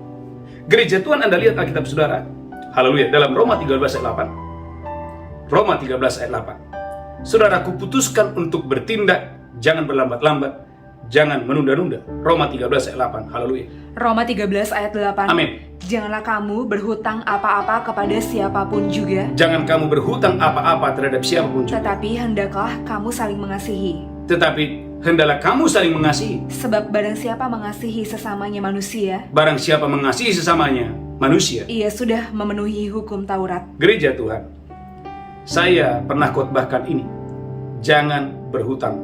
Gereja Tuhan, Anda lihat Alkitab saudara, haleluya, dalam Roma 13 ayat 8. Roma 13 ayat 8. Saudaraku, putuskan untuk bertindak, jangan berlambat-lambat, jangan menunda-nunda. Roma 13 ayat 8. Haleluya. Roma 13 ayat 8. Amin. Janganlah kamu berhutang apa-apa kepada siapapun juga, Jangan kamu berhutang apa-apa terhadap siapapun juga, tetapi hendaklah kamu saling mengasihi. tetapi hendaklah kamu saling mengasihi. Sebab barang siapa mengasihi sesamanya manusia, Barang siapa mengasihi sesamanya manusia. ia sudah memenuhi hukum Taurat. Gereja Tuhan, saya pernah khotbahkan ini. Jangan berhutang.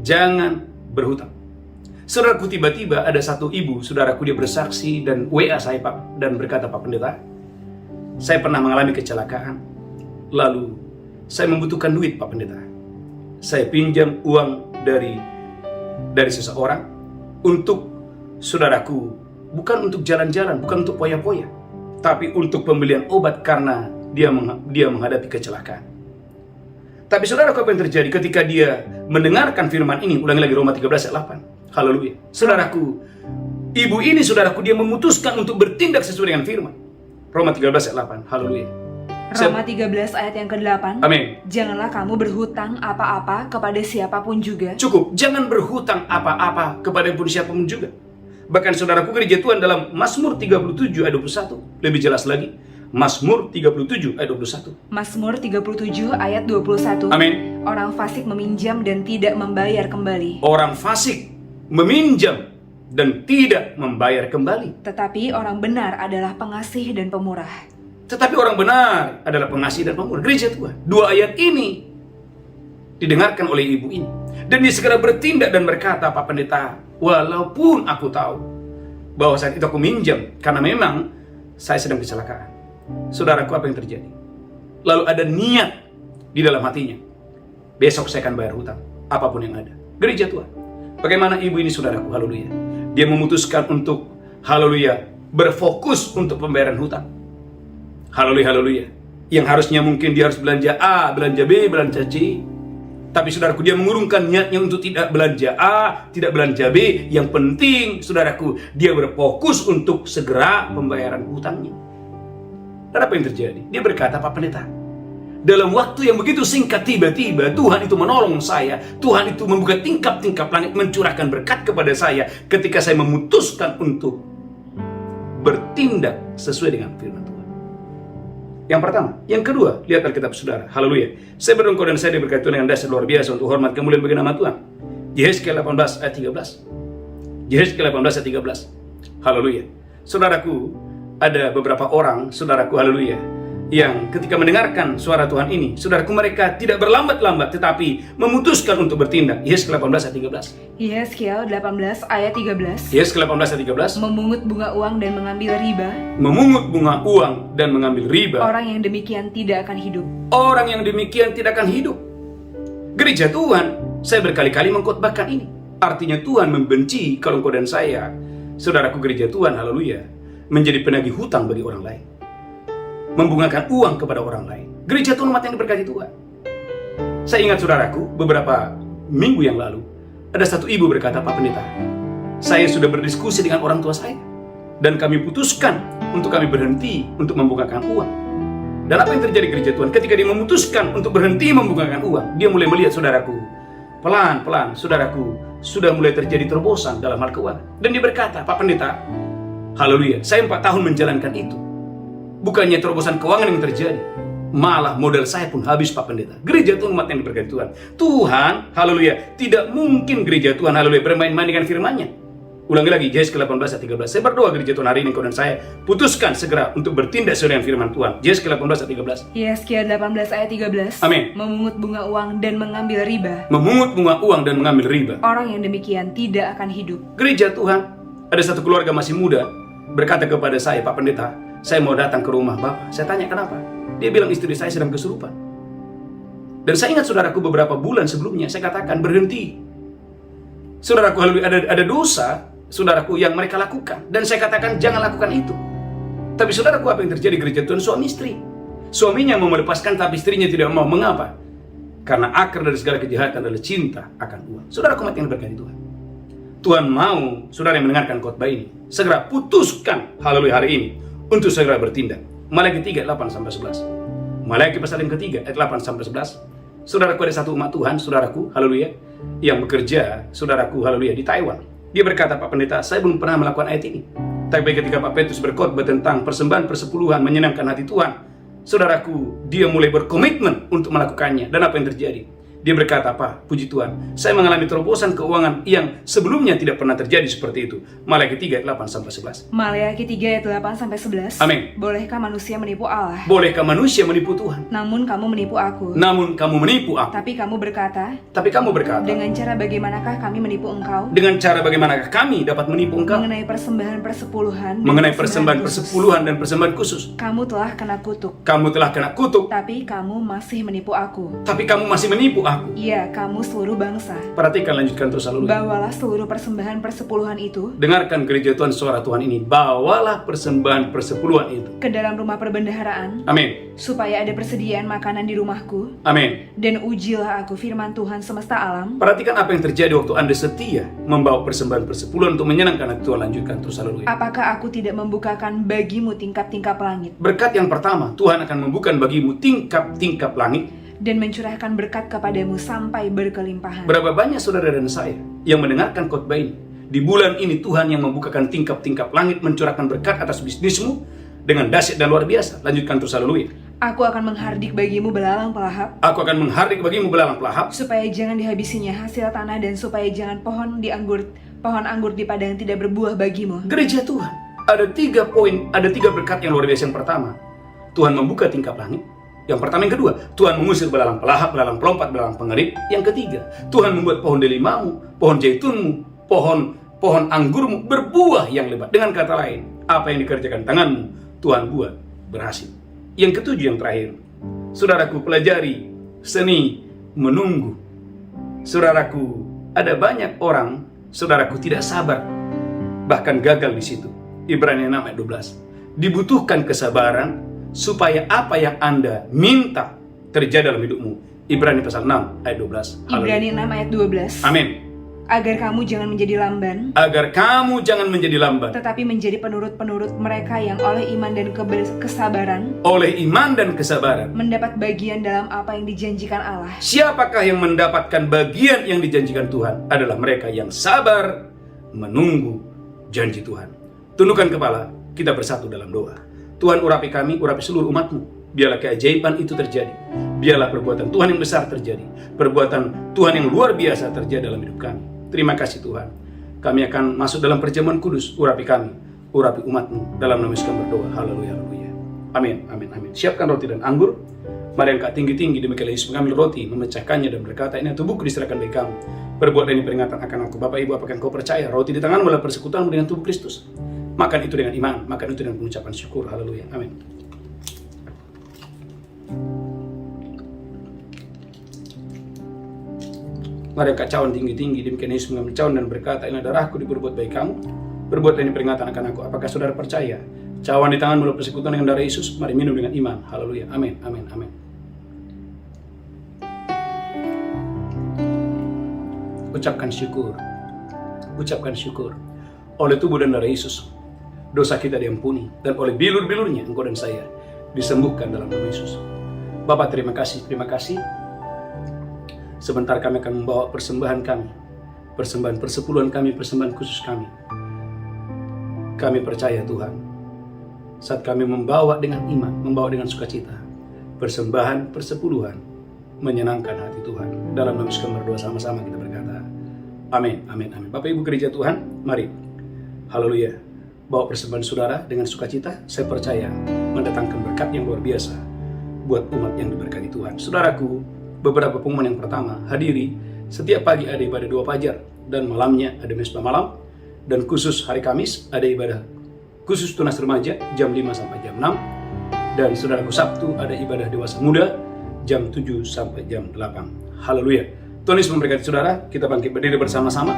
Jangan berhutang. Saudaraku, tiba-tiba ada satu ibu, saudaraku, dia bersaksi dan WA saya, Pak, dan berkata, Pak Pendeta, saya pernah mengalami kecelakaan. Lalu saya membutuhkan duit, Pak Pendeta. Saya pinjam uang dari seseorang untuk, saudaraku, bukan untuk jalan-jalan, bukan untuk poya-poya, tapi untuk pembelian obat karena dia menghadapi kecelakaan. Tapi saudaraku, apa yang terjadi ketika dia mendengarkan firman ini? Ulangi lagi Roma 13 ayat 8. Haleluya. Saudaraku, ibu ini, saudaraku, dia memutuskan untuk bertindak sesuai dengan firman. Roma 13 ayat 8. Haleluya. Roma 13 ayat yang ke-8. Amin. Janganlah kamu berhutang apa-apa kepada siapapun juga. Cukup, jangan berhutang apa-apa kepada siapapun juga. Bahkan saudaraku, gereja Tuhan, dalam Mazmur 37 ayat 21, lebih jelas lagi, Mazmur 37 ayat 21. Mazmur 37 ayat 21. Amin. Orang fasik meminjam dan tidak membayar kembali, Orang fasik meminjam dan tidak membayar kembali. tetapi orang benar adalah pengasih dan pemurah. Tetapi orang benar adalah pengasih dan pemurah. Gereja Tuhan, dua ayat ini didengarkan oleh ibu ini, dan dia segera bertindak dan berkata, Pak Pendeta, walaupun aku tahu bahwa saat itu aku minjam karena memang saya sedang kecelakaan. Saudaraku, apa yang terjadi? Lalu ada niat di dalam hatinya, besok saya akan bayar hutang apapun yang ada. Gereja Tuhan, bagaimana ibu ini, saudaraku, haleluya, dia memutuskan untuk, haleluya, berfokus untuk pembayaran hutang. Haleluya, haleluya. Yang harusnya mungkin dia harus belanja A, belanja B, belanja C, tapi saudaraku, dia mengurungkan niatnya untuk tidak belanja A, tidak belanja B. Yang penting, saudaraku, dia berfokus untuk segera pembayaran hutangnya. Dan apa yang terjadi? Dia berkata, Pak Pendeta, Dalam waktu yang begitu singkat, tiba-tiba Tuhan itu menolong saya. Tuhan itu membuka tingkap-tingkap langit, mencurahkan berkat kepada saya ketika saya memutuskan untuk bertindak sesuai dengan firman Tuhan. Yang pertama. Yang kedua, lihat Alkitab saudara. Haleluya. Saya berdoa dan saya diberkati Tuhan dengan dasar luar biasa untuk hormat kemuliaan bagi nama Tuhan. Yehezkiel 18 ayat 13. Yehezkiel 18 ayat 13. Haleluya. Saudaraku, ada beberapa orang, saudaraku, haleluya, yang ketika mendengarkan suara Tuhan ini, saudaraku, mereka tidak berlambat-lambat tetapi memutuskan untuk bertindak. Yehezkiel 18 ayat 13. Yehezkiel 18 ayat 13. Yehezkiel 18 ayat 13. Memungut bunga uang dan mengambil riba. Memungut bunga uang dan mengambil riba. Orang yang demikian tidak akan hidup. Orang yang demikian tidak akan hidup. Gereja Tuhan, saya berkali-kali mengkhotbahkan ini. Artinya Tuhan membenci kalau engkau dan saya, saudaraku, gereja Tuhan, haleluya, menjadi penagih hutang bagi orang lain, membungakan uang kepada orang lain. Gereja Tuhan, umat yang diberkati Tuhan. Saya ingat, saudaraku, beberapa minggu yang lalu, ada satu ibu berkata, Pak Pendeta, saya sudah berdiskusi dengan orang tua saya, dan kami putuskan untuk kami berhenti untuk membungakan uang. Dan apa yang terjadi gereja Tuhan? Ketika dia memutuskan untuk berhenti membungakan uang, dia mulai melihat, saudaraku, pelan-pelan, saudaraku, sudah mulai terjadi terobosan dalam hal keuangan. Dan dia berkata, Pak Pendeta, haleluya, saya 4 tahun menjalankan itu. Bukannya terobosan keuangan yang terjadi, malah modal saya pun habis, Pak Pendeta. Gereja Tuhan, umat yang diberkati Tuhan. Tuhan, haleluya, tidak mungkin gereja Tuhan, haleluya, bermain-main dengan firman-Nya. Ulangi lagi, Yehezkiel 18 ayat 13. Saya berdoa gereja Tuhan hari ini, kau dan saya putuskan segera untuk bertindak sesuai dengan firman Tuhan. Yehezkiel 18 ayat 13. Yehezkiel 18 ayat 13. Amin. Memungut bunga uang dan mengambil riba. Memungut bunga uang dan mengambil riba. Orang yang demikian tidak akan hidup. Gereja Tuhan, ada satu keluarga masih muda berkata kepada saya, Pak Pendeta, saya mau datang ke rumah Bapak. Saya tanya kenapa? Dia bilang istri saya sedang kesurupan. Dan saya ingat, saudaraku, beberapa bulan sebelumnya saya katakan berhenti. Saudaraku, ada dosa, saudaraku, yang mereka lakukan. Dan saya katakan jangan lakukan itu. Tapi saudaraku, apa yang terjadi gereja Tuhan? Suami istri. Suaminya mau melepaskan tapi istrinya tidak mau. Mengapa? Karena akar dari segala kejahatan adalah cinta akan uang. Saudaraku, umat yang diberkati Tuhan, Tuhan mau saudara yang mendengarkan khotbah ini segera putuskan, haleluya, hari ini untuk segera bertindak. Malaki 3 ayat 8 sampai 11. Malaki pasal yang ketiga ayat 8 sampai 11. Saudaraku, ada satu umat Tuhan, saudaraku, haleluya, yang bekerja, saudaraku, haleluya, di Taiwan. Dia berkata, Pak Pendeta, saya belum pernah melakukan ayat ini. Tapi ketika Pak Petrus berkhotbah tentang persembahan persepuluhan menyenangkan hati Tuhan, saudaraku, dia mulai berkomitmen untuk melakukannya. Dan apa yang terjadi? Dia berkata, Pak, puji Tuhan, saya mengalami terobosan keuangan yang sebelumnya tidak pernah terjadi seperti itu. Malaki 3 ayat 8 sampai 11. Malaki 3 ayat 8 sampai 11. Amin. Bolehkah manusia menipu Allah? Bolehkah manusia menipu Tuhan? Namun kamu menipu aku. Namun kamu menipu aku. Tapi kamu berkata, Dengan cara bagaimanakah kami menipu engkau? Dengan cara bagaimanakah kami dapat menipu engkau? Mengenai persembahan persepuluhan. Mengenai persembahan persepuluhan dan persembahan khusus. Kamu telah kena kutuk. Kamu telah kena kutuk. Tapi kamu masih menipu aku. Tapi kamu masih menipu aku. Iya, kamu seluruh bangsa. Perhatikan, lanjutkan terus, haleluya. Bawalah seluruh persembahan persepuluhan itu. Dengarkan gereja Tuhan, suara Tuhan ini. Bawalah persembahan persepuluhan itu ke dalam rumah perbendaharaan. Amin. Supaya ada persediaan makanan di rumahku. Amin. Dan ujilah aku firman Tuhan semesta alam. Perhatikan apa yang terjadi waktu Anda setia membawa persembahan persepuluhan untuk menyenangkan hati Tuhan. Lanjutkan terus, haleluya. Apakah aku tidak membukakan bagimu tingkap-tingkap langit? Berkat yang pertama, Tuhan akan membuka bagimu tingkap-tingkap langit dan mencurahkan berkat kepadamu sampai berkelimpahan. Berapa banyak saudara dan saya yang mendengarkan khotbah ini? Di bulan ini Tuhan yang membukakan tingkap-tingkap langit, mencurahkan berkat atas bisnismu dengan dahsyat dan luar biasa. Lanjutkan terus, haleluya. Aku akan menghardik bagimu belalang pelahap. Aku akan menghardik bagimu belalang pelahap. Supaya jangan dihabisinya hasil tanah dan supaya jangan pohon anggur di padang tidak berbuah bagimu. Gereja Tuhan, ada 3 poin, ada 3 berkat yang luar biasa. Yang pertama, Tuhan membuka tingkap langit. Yang pertama, yang kedua, Tuhan mengusir belalang pelahap, belalang pelompat, belalang pengerik. Yang ketiga, Tuhan membuat pohon delimamu, pohon jaitunmu, pohon anggurmu berbuah yang lebat. Dengan kata lain, apa yang dikerjakan tanganmu, Tuhan buat berhasil. Yang ketujuh, yang terakhir, saudaraku, pelajari seni menunggu. Saudaraku, ada banyak orang, saudaraku, tidak sabar, bahkan gagal di situ. Ibrani 6 ayat 12. Dibutuhkan kesabaran supaya apa yang Anda minta terjadi dalam hidupmu. Ibrani pasal 6 ayat 12. Ibrani 6 ayat 12. Amin. agar kamu jangan menjadi lamban, agar kamu jangan menjadi lamban, tetapi menjadi penurut-penurut mereka yang oleh iman dan kesabaran oleh iman dan kesabaran. mendapat bagian dalam apa yang dijanjikan Allah. Siapakah yang mendapatkan bagian yang dijanjikan Tuhan? Adalah mereka yang sabar menunggu janji Tuhan. Tundukkan kepala, kita bersatu dalam doa. Tuhan, urapi kami, urapi seluruh umat-Mu. Biarlah keajaiban itu terjadi. Biarlah perbuatan Tuhan yang besar terjadi. Perbuatan Tuhan yang luar biasa terjadi dalam hidup kami. Terima kasih Tuhan. Kami akan masuk dalam perjamuan kudus. Urapi kami, urapi umat-Mu. Dalam nama Yesus kami berdoa. Haleluya, haleluya. Amin, amin, amin. Siapkan roti dan anggur. Mari angkat tinggi-tinggi, demikianlah Yesus mengambil roti, memecahkannya dan berkata, ini tubuhku diserahkan bagi kamu. Perbuat ini peringatan akan aku. Bapak Ibu, apakah engkau percaya? Roti di tanganmu adalah persekutuanmu dengan tubuh Kristus. Makan itu dengan iman, makan itu dengan pengucapan syukur. Haleluya, amin. Mari angkat cawan tinggi-tinggi, demikian Yesus mengambil cawan dan berkata, ini darahku diperbuat bagi kamu. Perbuat ini peringatan akan aku. Apakah saudara percaya? Cawan di tangan adalah persekutuan dengan darah Yesus. Mari minum dengan iman. Haleluya, amin, amin, amin. Ucapkan syukur. Ucapkan syukur. Oleh tubuh dan darah Yesus, dosa kita diampuni. Dan oleh bilur-bilurnya, engkau dan saya disembuhkan dalam nama Yesus. Bapak, terima kasih, terima kasih. Sebentar kami akan membawa persembahan kami. Persembahan persepuluhan kami, persembahan khusus kami. Kami percaya Tuhan, saat kami membawa dengan iman, membawa dengan sukacita, persembahan persepuluhan menyenangkan hati Tuhan. Dalam nama Yesus kami berdoa, sama-sama kita berkata, amin, amin, amin. Bapak Ibu gereja Tuhan, mari, haleluya, bawa persembahan saudara dengan sukacita. Saya percaya mendatangkan berkat yang luar biasa buat umat yang diberkati Tuhan. Saudaraku, beberapa pengumuman yang pertama, hadiri setiap pagi ada ibadah 2 fajar dan malamnya ada mesbah malam, dan khusus hari Kamis ada ibadah khusus tunas remaja jam 5 sampai jam 6, dan saudaraku Sabtu ada ibadah dewasa muda jam 7 sampai jam 8. Haleluya. Tuhan Yesus memberkati saudara. Kita bangkit berdiri bersama-sama.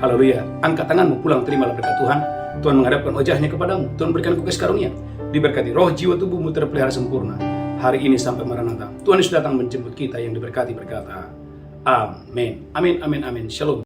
Haleluya. Angkat tanganmu, pulang terimalah berkat Tuhan. Tuhan menghadapkan wajahnya kepadamu. Tuhan berikan kasih karunia. Diberkati roh, jiwa, tubuhmu terpelihara sempurna hari ini sampai Maranatha. Tuhan Yesus datang menjemput kita yang diberkati, berkata, amin, amin, amin, amin. Shalom.